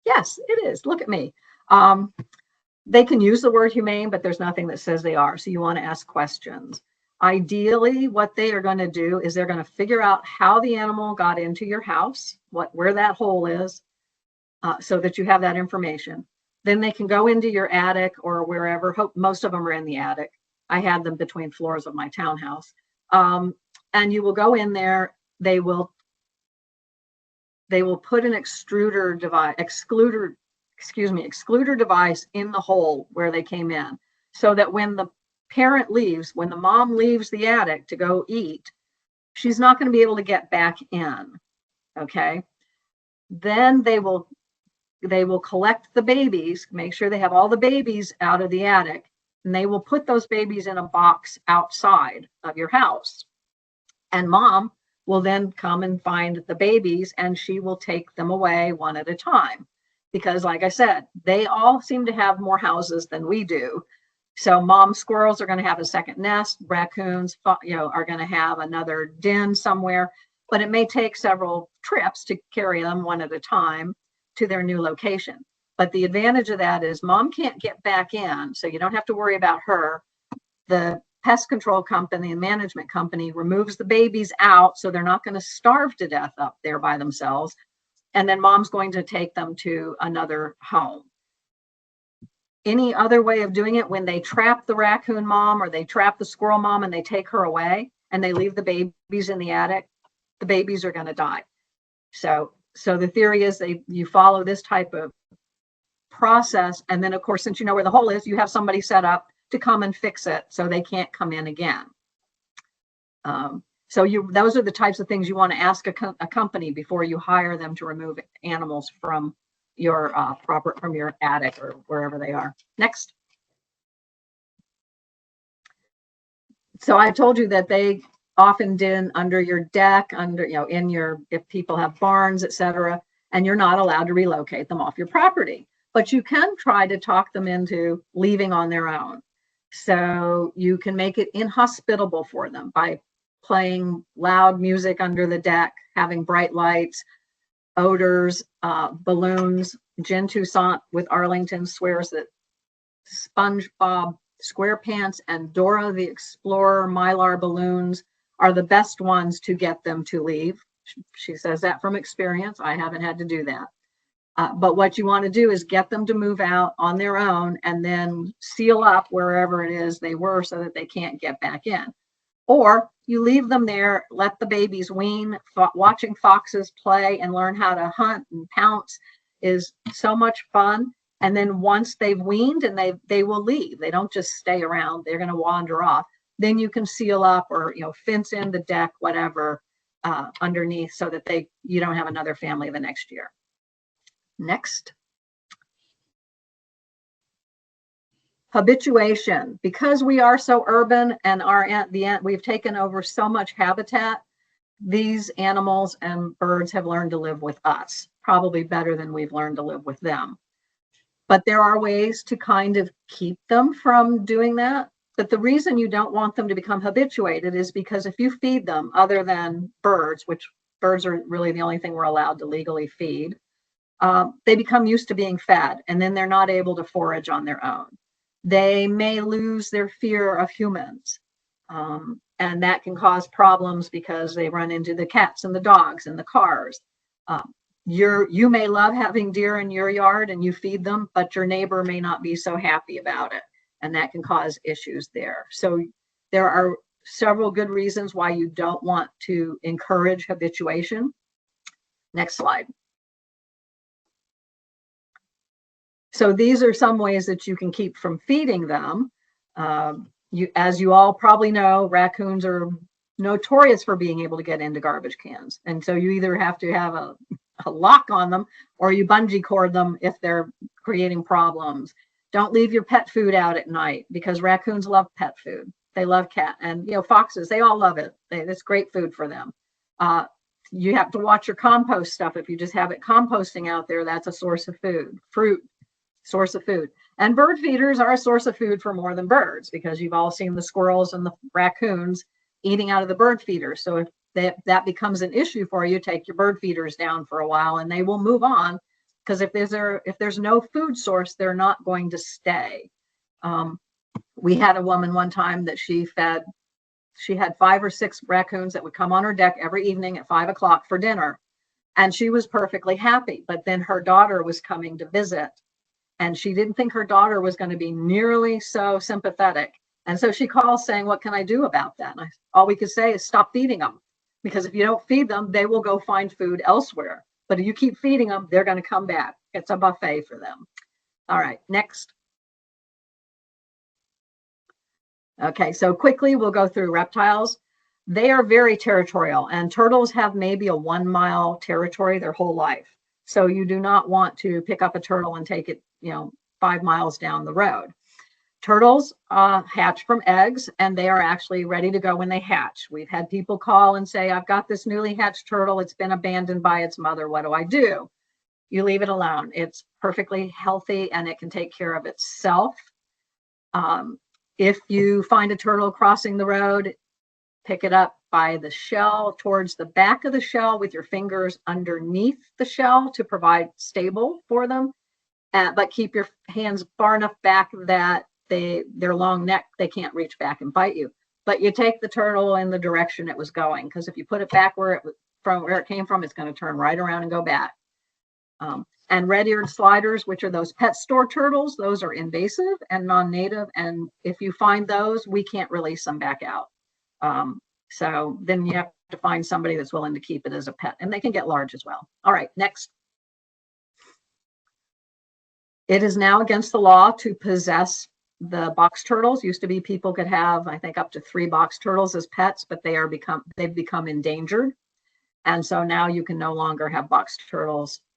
Yes, it is. Look at me. They can use the word humane, but there's nothing that says they are. So you want to ask questions. Ideally, what they are going to do is they're going to figure out how the animal got into your house, where that hole is, so that you have that information. Then they can go into your attic or wherever. Most of them are in the attic. I had them between floors of my townhouse. And you will go in there. They will put an excluder device in the hole where they came in, so that when the parent leaves, when the mom leaves the attic to go eat, she's not going to be able to get back in. Okay. Then they will collect the babies, make sure they have all the babies out of the attic, and they will put those babies in a box outside of your house. And mom will then come and find the babies, and she will take them away one at a time. Because like I said, they all seem to have more houses than we do. So mom squirrels are going to have a second nest, raccoons, are going to have another den somewhere, but it may take several trips to carry them one at a time to their new location. But the advantage of that is mom can't get back in, so you don't have to worry about her. The pest control company and management company removes the babies out, so they're not going to starve to death up there by themselves. And then mom's going to take them to another home. Any other way of doing it, when they trap the raccoon mom or they trap the squirrel mom and they take her away and they leave the babies in the attic, the babies are going to die. So the theory is you follow this type of process. And then, of course, since you know where the hole is, you have somebody set up to come and fix it so they can't come in again. Those are the types of things you want to ask a company before you hire them to remove animals from your from your attic or wherever they are. Next. So I told you that they often did under your deck, if people have barns, etc., and you're not allowed to relocate them off your property. But you can try to talk them into leaving on their own. So you can make it inhospitable for them by playing loud music under the deck, having bright lights, odors, balloons. Jen Toussaint with Arlington swears that SpongeBob SquarePants and Dora the Explorer Mylar balloons are the best ones to get them to leave. She says that from experience. I haven't had to do that. But what you want to do is get them to move out on their own and then seal up wherever it is they were so that they can't get back in. Or you leave them there, let the babies wean. Watching foxes play and learn how to hunt and pounce is so much fun. And then once they've weaned and they will leave. They don't just stay around. They're going to wander off. Then you can seal up or fence in the deck, whatever, underneath so that you don't have another family the next year. Next. Habituation. Because we are so urban and we've taken over so much habitat, these animals and birds have learned to live with us, probably better than we've learned to live with them. But there are ways to kind of keep them from doing that. But the reason you don't want them to become habituated is because if you feed them, other than birds, which birds are really the only thing we're allowed to legally feed, they become used to being fed, and then they're not able to forage on their own. They may lose their fear of humans, and that can cause problems because they run into the cats and the dogs and the cars. You may love having deer in your yard and you feed them, but your neighbor may not be so happy about it, and that can cause issues there. So there are several good reasons why you don't want to encourage habituation. Next slide. So these are some ways that you can keep from feeding them. As you all probably know, raccoons are notorious for being able to get into garbage cans. And so you either have to have a lock on them or you bungee cord them if they're creating problems. Don't leave your pet food out at night because raccoons love pet food. They love cat and foxes, they all love it. It's great food for them. You have to watch your compost stuff. If you just have it composting out there, that's a source of food. Fruit, source of food. And bird feeders are a source of food for more than birds, because you've all seen the squirrels and the raccoons eating out of the bird feeders. So if that becomes an issue for you, take your bird feeders down for a while and they will move on, because if there's no food source, they're not going to stay. We had a woman one time that she had 5 or 6 raccoons that would come on her deck every evening at 5 o'clock for dinner. And she was perfectly happy. But then her daughter was coming to visit, and she didn't think her daughter was going to be nearly so sympathetic. And so she calls saying, what can I do about that? And all we could say is stop feeding them, because if you don't feed them, they will go find food elsewhere. But if you keep feeding them, they're going to come back. It's a buffet for them. All right, next. Okay, so quickly we'll go through reptiles. They are very territorial, and turtles have maybe a 1 mile territory their whole life. So you do not want to pick up a turtle and take it, 5 miles down the road. Turtles hatch from eggs, and they are actually ready to go when they hatch. We've had people call and say, I've got this newly hatched turtle. It's been abandoned by its mother. What do I do? You leave it alone. It's perfectly healthy and it can take care of itself. If you find a turtle crossing the road, pick it up by the shell, towards the back of the shell, with your fingers underneath the shell to provide stable for them. But keep your hands far enough back that their long neck, they can't reach back and bite you. But you take the turtle in the direction it was going, because if you put it back from where it came from, it's going to turn right around and go back. And red-eared sliders, which are those pet store turtles, those are invasive and non-native. And if you find those, we can't release them back out. So then you have to find somebody that's willing to keep it as a pet, and they can get large as well. All right, next. It is now against the law to possess the box turtles. Used to be people could have, I think, up to 3 box turtles as pets, but they've become endangered. And so now you can no longer have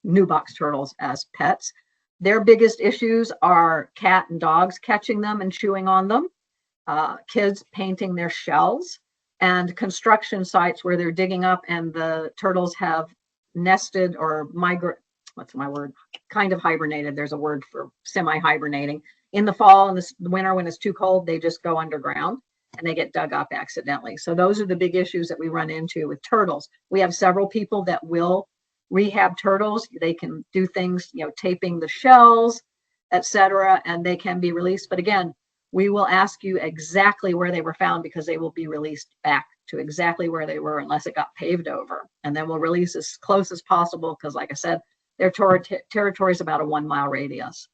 new box turtles as pets. Their biggest issues are cat and dogs catching them and chewing on them, kids painting their shells, and construction sites where they're digging up and the turtles have nested or kind of hibernated. There's a word for semi-hibernating. In the fall and the winter, when it's too cold, they just go underground and they get dug up accidentally. So those are the big issues that we run into with turtles. We have several people that will rehab turtles. They can do things, taping the shells, etc., and they can be released. But again, we will ask you exactly where they were found, because they will be released back to exactly where they were unless it got paved over. And then we'll release as close as possible, because like I said, their territory is about a 1 mile radius.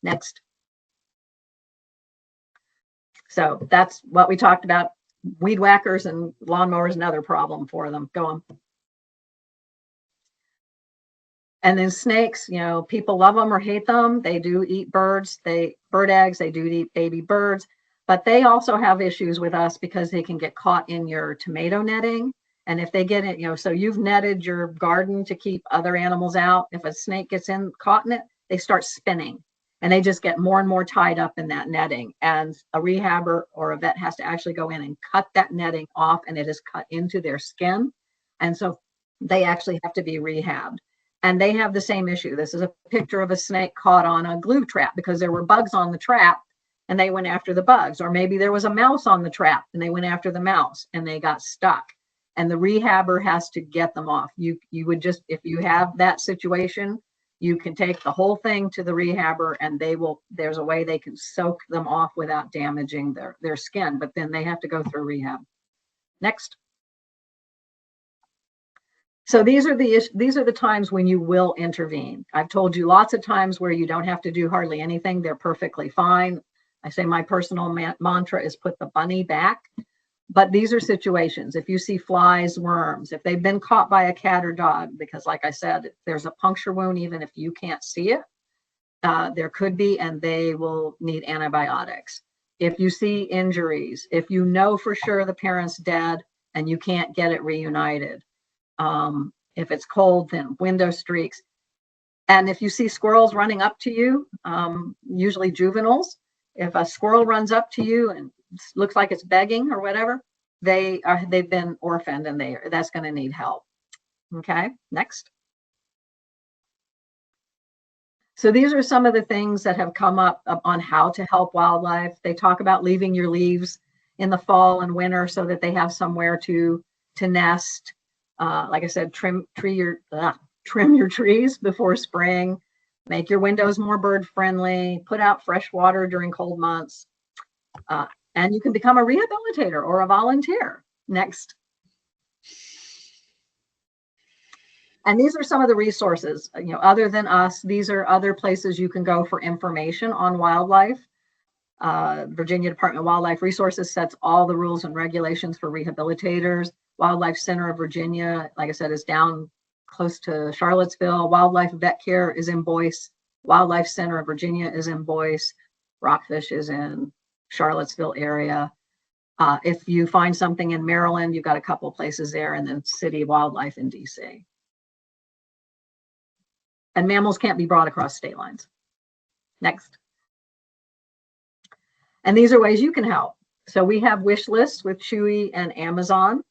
Next. So that's what we talked about. Weed whackers and lawnmowers, another problem for them. Go on. And then snakes, people love them or hate them. They do eat birds, bird eggs, they do eat baby birds, but they also have issues with us because they can get caught in your tomato netting. And if they get it, so you've netted your garden to keep other animals out. If a snake gets caught in it, they start spinning. And they just get more and more tied up in that netting. And a rehabber or a vet has to actually go in and cut that netting off, and it is cut into their skin. And so they actually have to be rehabbed. And they have the same issue. This is a picture of a snake caught on a glue trap because there were bugs on the trap and they went after the bugs. Or maybe there was a mouse on the trap and they went after the mouse and they got stuck. And the rehabber has to get them off. You would just, if you have that situation, you can take the whole thing to the rehabber and there's a way they can soak them off without damaging their skin, but then they have to go through rehab. Next. So these are the times when you will intervene. I've told you lots of times where you don't have to do hardly anything. They're perfectly fine. I say my personal mantra is put the bunny back. But these are situations. If you see flies, worms, if they've been caught by a cat or dog, because like I said, there's a puncture wound, even if you can't see it, there could be, and they will need antibiotics. If you see injuries, if you know for sure the parent's dead and you can't get it reunited, if it's cold, then window streaks. And if you see squirrels running up to you, usually juveniles, if a squirrel runs up to you and looks like it's begging or whatever, they've been orphaned and that's going to need help. Okay, next. So these are some of the things that have come up on how to help wildlife. They talk about leaving your leaves in the fall and winter so that they have somewhere to nest. Like I said, trim your trees before spring. Make your windows more bird friendly. Put out fresh water during cold months. And you can become a rehabilitator or a volunteer. Next. And these are some of the resources, other than us. These are other places you can go for information on wildlife. Virginia Department of Wildlife Resources sets all the rules and regulations for rehabilitators. Wildlife Center of Virginia, like I said, is down close to Charlottesville. Wildlife Vet Care is in Boyce. Wildlife Center of Virginia is in Boyce. Rockfish is in Charlottesville area. If you find something in Maryland, you've got a couple of places there, and then City Wildlife in DC. And mammals can't be brought across state lines. Next. And these are ways you can help. So we have wish lists with Chewy and Amazon.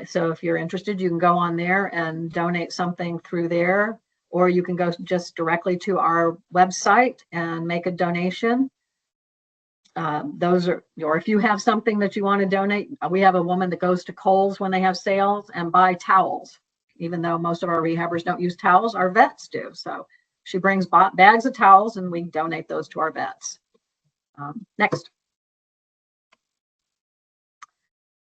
So if you're interested, you can go on there and donate something through there, or you can go just directly to our website and make a donation. Or if you have something that you want to donate, we have a woman that goes to Kohl's when they have sales and buy towels. Even though most of our rehabbers don't use towels, our vets do. So she brings bags of towels and we donate those to our vets. Next.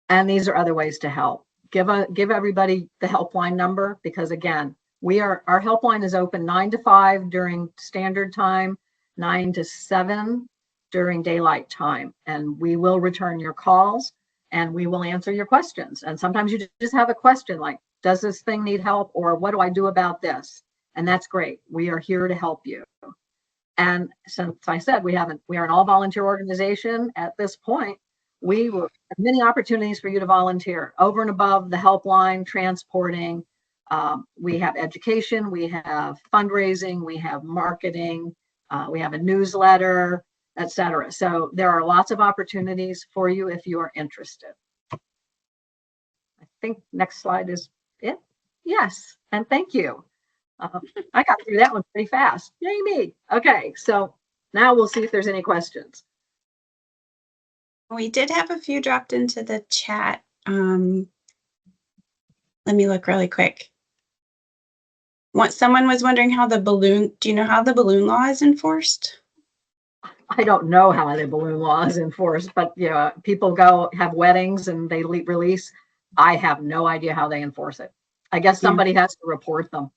And these are other ways to help. Give everybody the helpline number, because again, our helpline is open 9 to 5 during standard time, 9 to 7 during daylight time. And we will return your calls and we will answer your questions. And sometimes you just have a question like, does this thing need help? Or what do I do about this? And that's great. We are here to help you. And since I said we are an all volunteer organization at this point, we will have many opportunities for you to volunteer over and above the helpline, transporting. We have education, we have fundraising, we have marketing, we have a newsletter, etc. So there are lots of opportunities for you if you are interested. I think next slide is it. Yes, and thank you. I got through that one pretty fast. Yay me. Okay, so now we'll see if there's any questions. We did have a few dropped into the chat. Let me look really quick. Someone was wondering do you know how the balloon law is enforced? I don't know how the balloon law is enforced, but people go have weddings and they release. I have no idea how they enforce it. I guess somebody has to report them.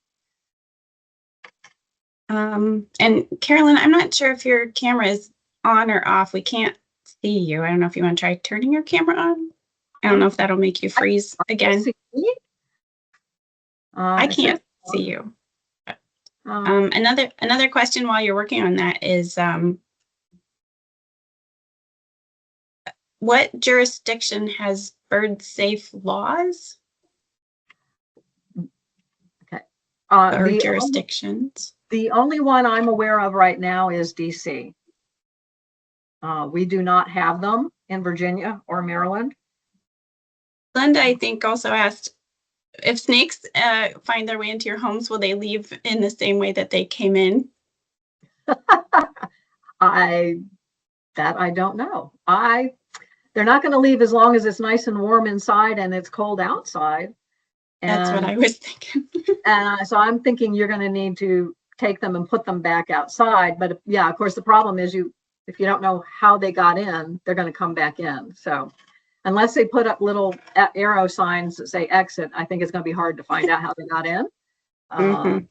And Carolyn, I'm not sure if your camera is on or off. We can't see you. I don't know if you want to try turning your camera on. I don't know if that'll make you freeze again. I can't see you. Another question while you're working on that is, what jurisdiction has bird safe laws? Okay. Or jurisdictions? The only one I'm aware of right now is DC. We do not have them in Virginia or Maryland. Linda, I think, also asked, if snakes find their way into your homes, will they leave in the same way that they came in? I don't know. They're not going to leave as long as it's nice and warm inside and it's cold outside. That's what I was thinking. And so I'm thinking you're going to need to take them and put them back outside. But yeah, of course, the problem is if you don't know how they got in, they're going to come back in. So unless they put up little arrow signs that say exit, I think it's going to be hard to find out how they got in. And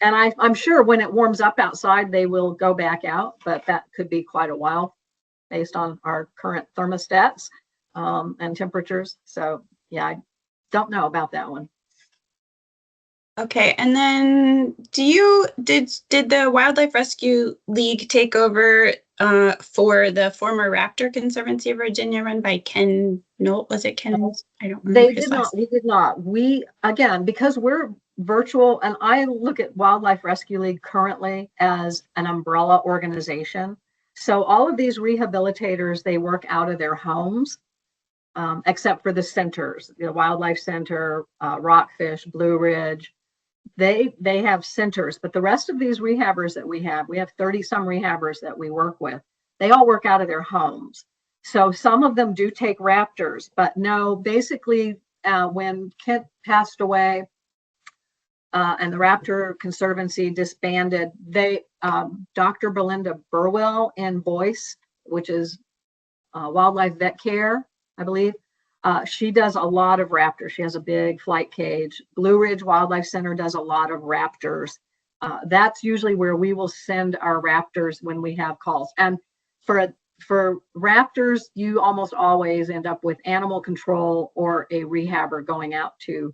I'm sure when it warms up outside, they will go back out, but that could be quite a while based on our current thermostats and temperatures. So yeah, I don't know about that one. Okay, and then did the Wildlife Rescue League take over for the former Raptor Conservancy of Virginia run by Ken Knoll? Was it Ken? I don't remember. They did not. We did not. We, again, because we're virtual, and I look at Wildlife Rescue League currently as an umbrella organization. So all of these rehabilitators, they work out of their homes, except for the centers, the Wildlife Center, Rockfish, Blue Ridge, they have centers, but the rest of these rehabbers that we have 30 some rehabbers that we work with. They all work out of their homes. So some of them do take raptors, but no, basically when Kent passed away and the Raptor Conservancy disbanded, Dr. Belinda Burwell in Boyce, which is wildlife vet care, I believe. She does a lot of raptors. She has a big flight cage. Blue Ridge Wildlife Center does a lot of raptors. That's usually where we will send our raptors when we have calls. And for raptors, you almost always end up with animal control or a rehabber going out to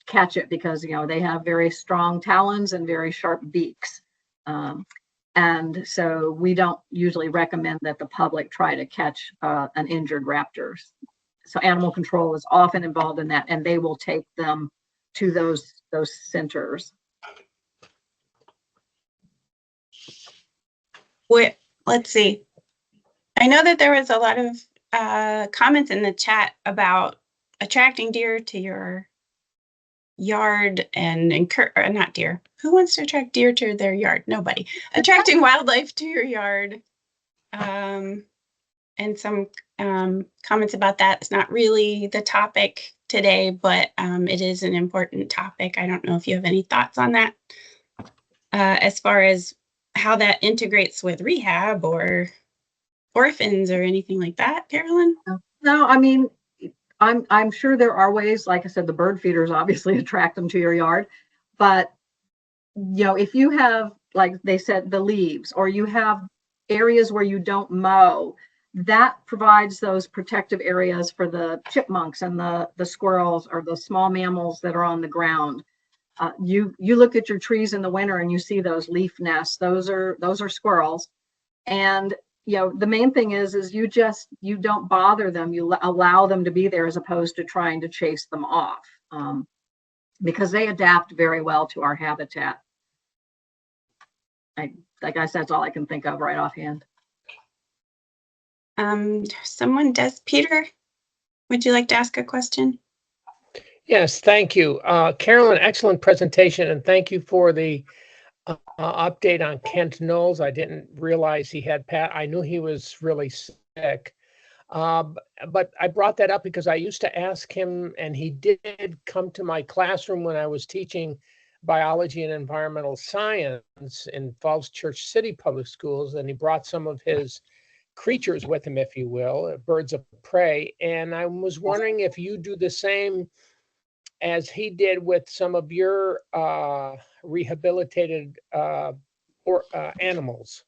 catch it, because they have very strong talons and very sharp beaks. And so we don't usually recommend that the public try to catch an injured raptor. So animal control is often involved in that, and they will take them to those centers. Let's see. I know that there was a lot of comments in the chat about attracting deer to your yard and not deer. Who wants to attract deer to their yard? Nobody. Attracting wildlife to your yard. And some comments about that. It's not really the topic today, but it is an important topic. I don't know if you have any thoughts on that as far as how that integrates with rehab or orphans or anything like that, Carolyn? No, I mean, I'm sure there are ways. Like I said, the bird feeders obviously attract them to your yard, but if you have, like they said, the leaves, or you have areas where you don't mow, that provides those protective areas for the chipmunks and the squirrels or the small mammals that are on the ground. You look at your trees in the winter and you see those leaf nests. Those are squirrels. And the main thing is you don't bother them. You allow them to be there as opposed to trying to chase them off, because they adapt very well to our habitat. I guess that's all I can think of right offhand. Peter, would you like to ask a question? Yes, thank you. Carolyn, excellent presentation, and thank you for the update on Kent Knowles. I didn't realize he had I knew he was really sick. But I brought that up because I used to ask him, and he did come to my classroom when I was teaching biology and environmental science in Falls Church City Public Schools, and he brought some of his creatures with him, if you will, birds of prey. And I was wondering if you do the same as he did with some of your rehabilitated animals,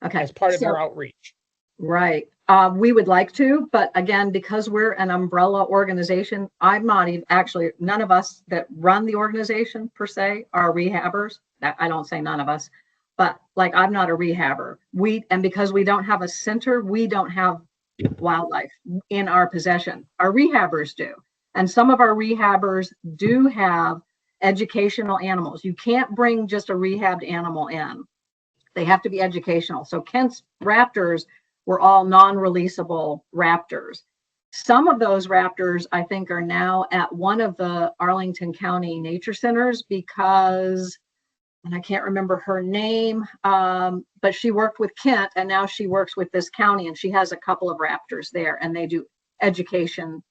as part of your outreach. Right. We would like to, but again, because we're an umbrella organization, I'm not even, actually, none of us that run the organization per se are rehabbers. I don't say none of us, but like, I'm not a rehabber. And because we don't have a center, we don't have wildlife in our possession. Our rehabbers do. And some of our rehabbers do have educational animals. You can't bring just a rehabbed animal in. They have to be educational. So Kent's raptors were all non-releasable raptors. Some of those raptors, I think, are now at one of the Arlington County nature centers because, and I can't remember her name, but she worked with Kent and now she works with this county, and she has a couple of raptors there, and they do education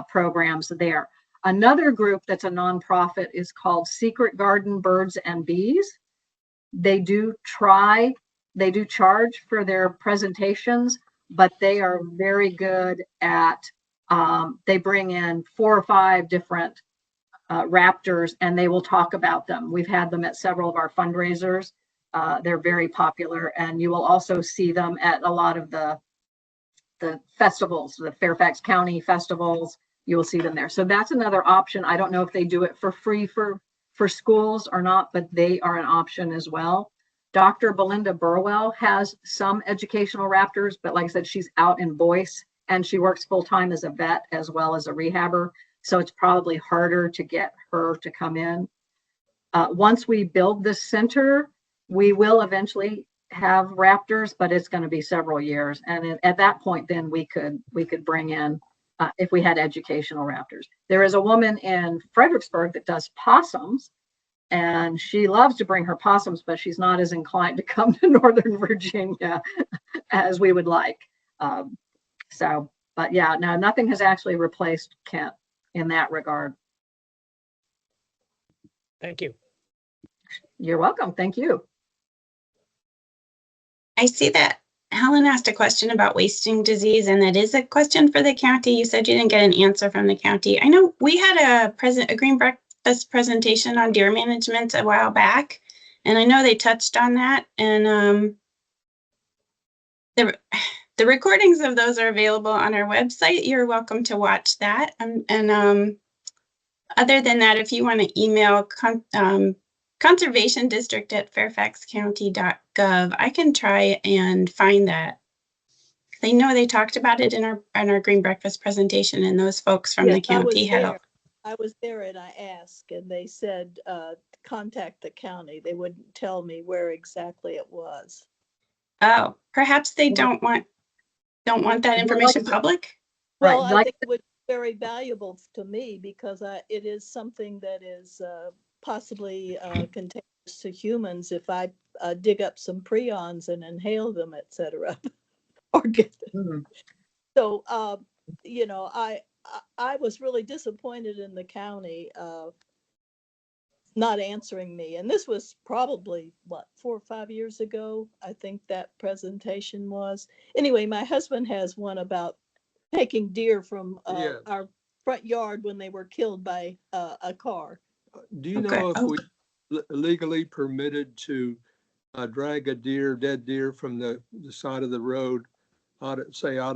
programs there. Another group that's a nonprofit is called Secret Garden Birds and Bees. They do charge for their presentations, but they are very good at, they bring in 4 or 5 different raptors, and they will talk about them. We've had them at several of our fundraisers. They're very popular, and you will also see them at a lot of the festivals, the Fairfax County festivals. You will see them there. So that's another option. I don't know if they do it for free for schools or not, but they are an option as well. Dr. Belinda Burwell has some educational raptors, but like I said, she's out in Boyce and she works full-time as a vet as well as a rehabber. So it's probably harder to get her to come in. Once we build this center, we will eventually have raptors, but it's going to be several years. And at that point, then we could bring in if we had educational raptors. There is a woman in Fredericksburg that does possums, and she loves to bring her possums, but she's not as inclined to come to Northern Virginia as we would like. But yeah, no, nothing has actually replaced Kent in that regard. Thank you. You're welcome. Thank you. I see that Helen asked a question about wasting disease, and that is a question for the county. You said you didn't get an answer from the county. I know we had a green breakfast presentation on deer management a while back, and I know they touched on that. And the recordings of those are available on our website. You're welcome to watch that. Other than that, if you want to email conservation district at fairfaxcounty.gov, I can try and find that. I know they talked about it in our green breakfast presentation, and those folks from the county had. I was there and I asked, and they said contact the county. They wouldn't tell me where exactly it was. Oh, perhaps they don't want that information public. Well, I think it would be very valuable to me because it is something that is possibly contagious to humans if I dig up some prions and inhale them, etc. or get them. So, you know, I was really disappointed in the county not answering me. And this was probably, 4 or 5 years ago, I think that presentation was. Anyway, my husband has one about taking deer from our front yard when they were killed by a car. Do you know if we legally permitted to drag a dead deer from the side of the road, out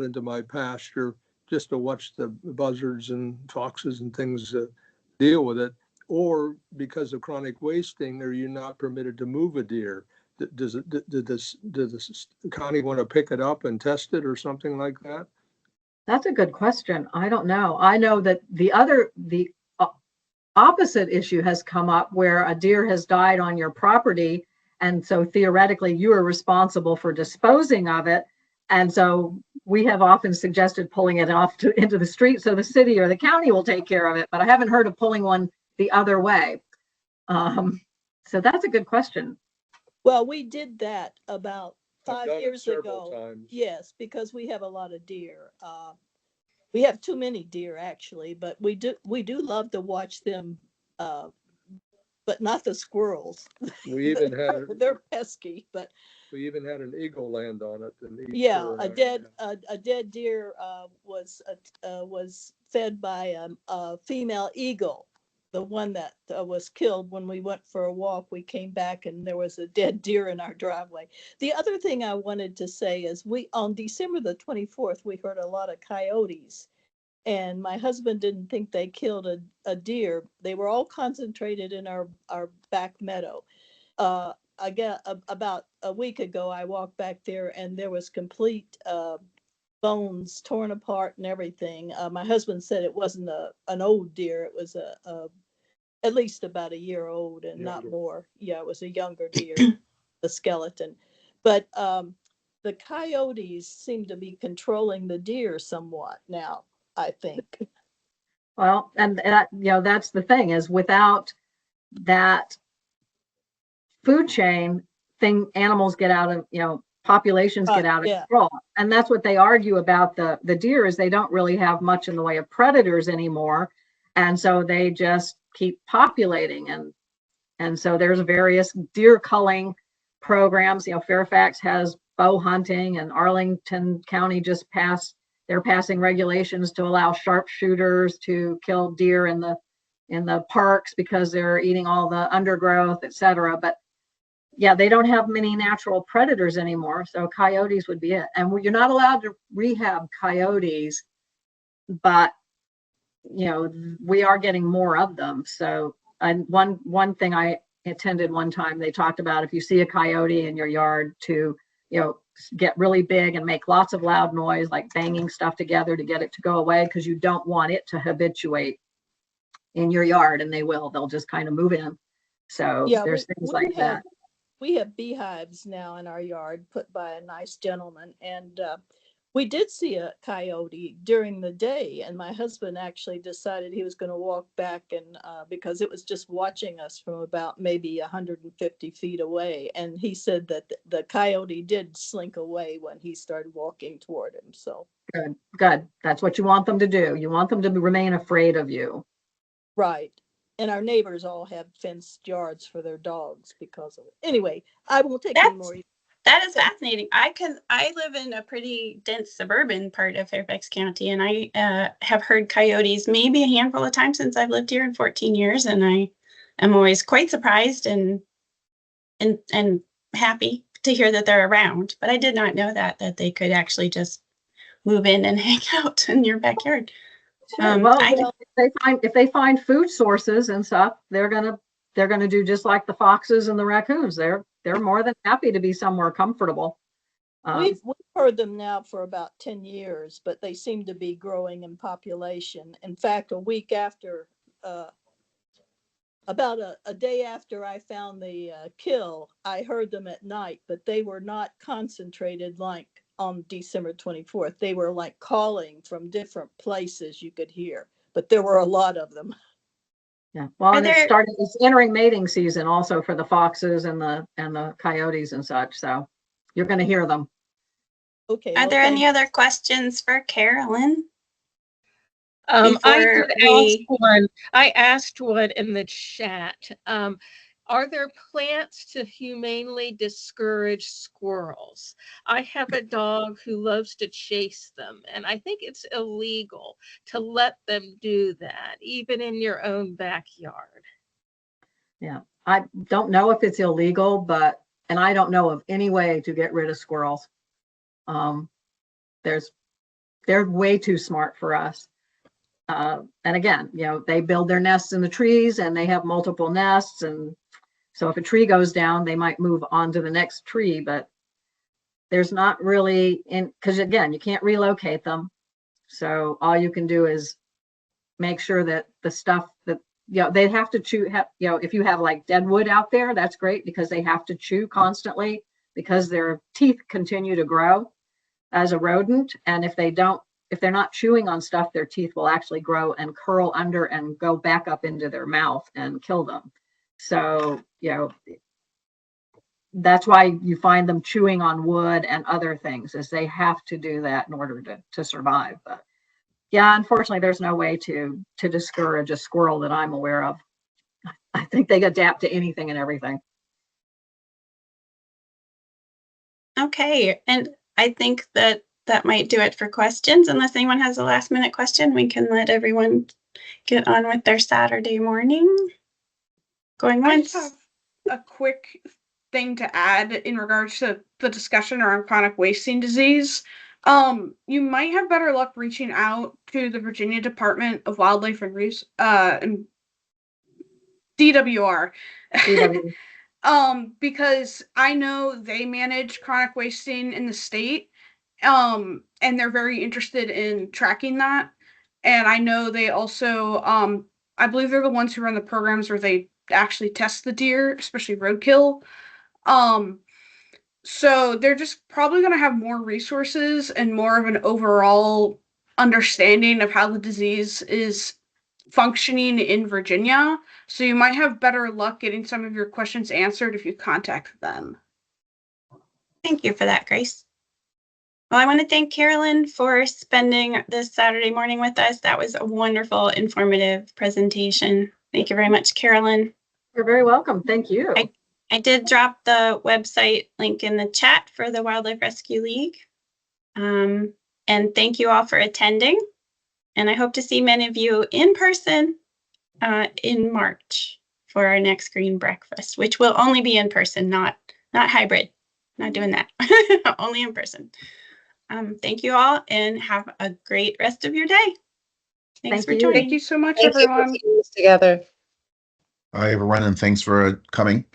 into my pasture, just to watch the buzzards and foxes and things deal with it? Or because of chronic wasting, are you not permitted to move a deer? Does the county want to pick it up and test it or something like that? That's a good question. I don't know. I know that the opposite issue has come up where a deer has died on your property. And so theoretically, you are responsible for disposing of it. And so we have often suggested pulling it off into the street so the city or the county will take care of it. But I haven't heard of pulling one the other way. So that's a good question. Well, we did that about 5 years ago. Times. Yes, because we have a lot of deer. We have too many deer actually, but we do love to watch them, but not the squirrels. We even had they're pesky, but we even had an eagle land on it. A dead deer was fed by a female eagle. The one that was killed when we went for a walk, we came back and there was a dead deer in our driveway. The other thing I wanted to say is on December the 24th, we heard a lot of coyotes, and my husband didn't think they killed a deer. They were all concentrated in our back meadow. About a week ago, I walked back there and there was complete bones torn apart and everything. My husband said it wasn't an old deer. It was at least about a year old and not more. Yeah, it was a younger deer, the skeleton. But the coyotes seem to be controlling the deer somewhat now, I think. Well, and that, that's the thing is without that food chain animals get out of, populations get out of control. And that's what they argue about the deer is they don't really have much in the way of predators anymore. And so they just keep populating. And so there's various deer culling programs. Fairfax has bow hunting, and Arlington County they're passing regulations to allow sharpshooters to kill deer in the parks because they're eating all the undergrowth, et cetera. But yeah, they don't have many natural predators anymore. So coyotes would be it. And you're not allowed to rehab coyotes, but we are getting more of them. So one thing I attended one time, they talked about if you see a coyote in your yard to, get really big and make lots of loud noise, like banging stuff together to get it to go away, because you don't want it to habituate in your yard, and they'll just kind of move in. So there's things like that. We have beehives now in our yard put by a nice gentleman, and We did see a coyote during the day, and my husband actually decided he was going to walk back, and because it was just watching us from about maybe 150 feet away. And he said that the coyote did slink away when he started walking toward him. So Good, good. That's what you want them to do. You want them to remain afraid of you. right. And our neighbors all have fenced yards for their dogs because of it. Anyway, I won't take any more. That is fascinating. I live in a pretty dense suburban part of Fairfax County, and I have heard coyotes maybe a handful of times since I've lived here in 14 years, and I am always quite surprised and happy to hear that they're around. But I did not know that they could actually just move in and hang out in your backyard. Sure. Well, if they find food sources and stuff, they're gonna do just like the foxes and the raccoons. They're more than happy to be somewhere comfortable. We've heard them now for about 10 years, but they seem to be growing in population. In fact, a week after, about a day after I found the kill, I heard them at night, but they were not concentrated like on December 24th. They were like calling from different places you could hear, but there were a lot of them. Yeah. Well, and it's entering mating season also for the foxes and the coyotes and such. So you're going to hear them. Okay. Are there any other questions for Carolyn? I asked one in the chat. Are there plans to humanely discourage squirrels? I have a dog who loves to chase them, and I think it's illegal to let them do that, even in your own backyard. Yeah, I don't know if it's illegal, and I don't know of any way to get rid of squirrels. They're way too smart for us. And again, they build their nests in the trees and they have multiple nests. And so if a tree goes down, they might move on to the next tree, but there's not really because again, you can't relocate them. So all you can do is make sure that the stuff that, they have to chew, if you have like dead wood out there, that's great because they have to chew constantly because their teeth continue to grow as a rodent. And if they're not chewing on stuff, their teeth will actually grow and curl under and go back up into their mouth and kill them. So, that's why you find them chewing on wood and other things, is they have to do that in order to survive. But yeah, unfortunately, there's no way to discourage a squirrel that I'm aware of. I think they adapt to anything and everything. Okay, and I think that might do it for questions. Unless anyone has a last minute question, we can let everyone get on with their Saturday morning. Going once. I just have a quick thing to add in regards to the discussion around chronic wasting disease. You might have better luck reaching out to the Virginia Department of Wildlife and DWR. Because I know they manage chronic wasting in the state, and they're very interested in tracking that. And I know they also, I believe they're the ones who run the programs where they actually test the deer, especially roadkill. So they're just probably going to have more resources and more of an overall understanding of how the disease is functioning in Virginia. So you might have better luck getting some of your questions answered if you contact them. Thank you for that, Grace. Well, I want to thank Carolyn for spending this Saturday morning with us. That was a wonderful, informative presentation. Thank you very much, Carolyn. You're very welcome. Thank you. I did drop the website link in the chat for the Wildlife Rescue League. And thank you all for attending. And I hope to see many of you in person in March for our next green breakfast, which will only be in person, not hybrid. Not doing that. Only in person. Thank you all and have a great rest of your day. Thanks for joining. Thank you so much, everyone. Together. Hi, everyone, and thanks for coming.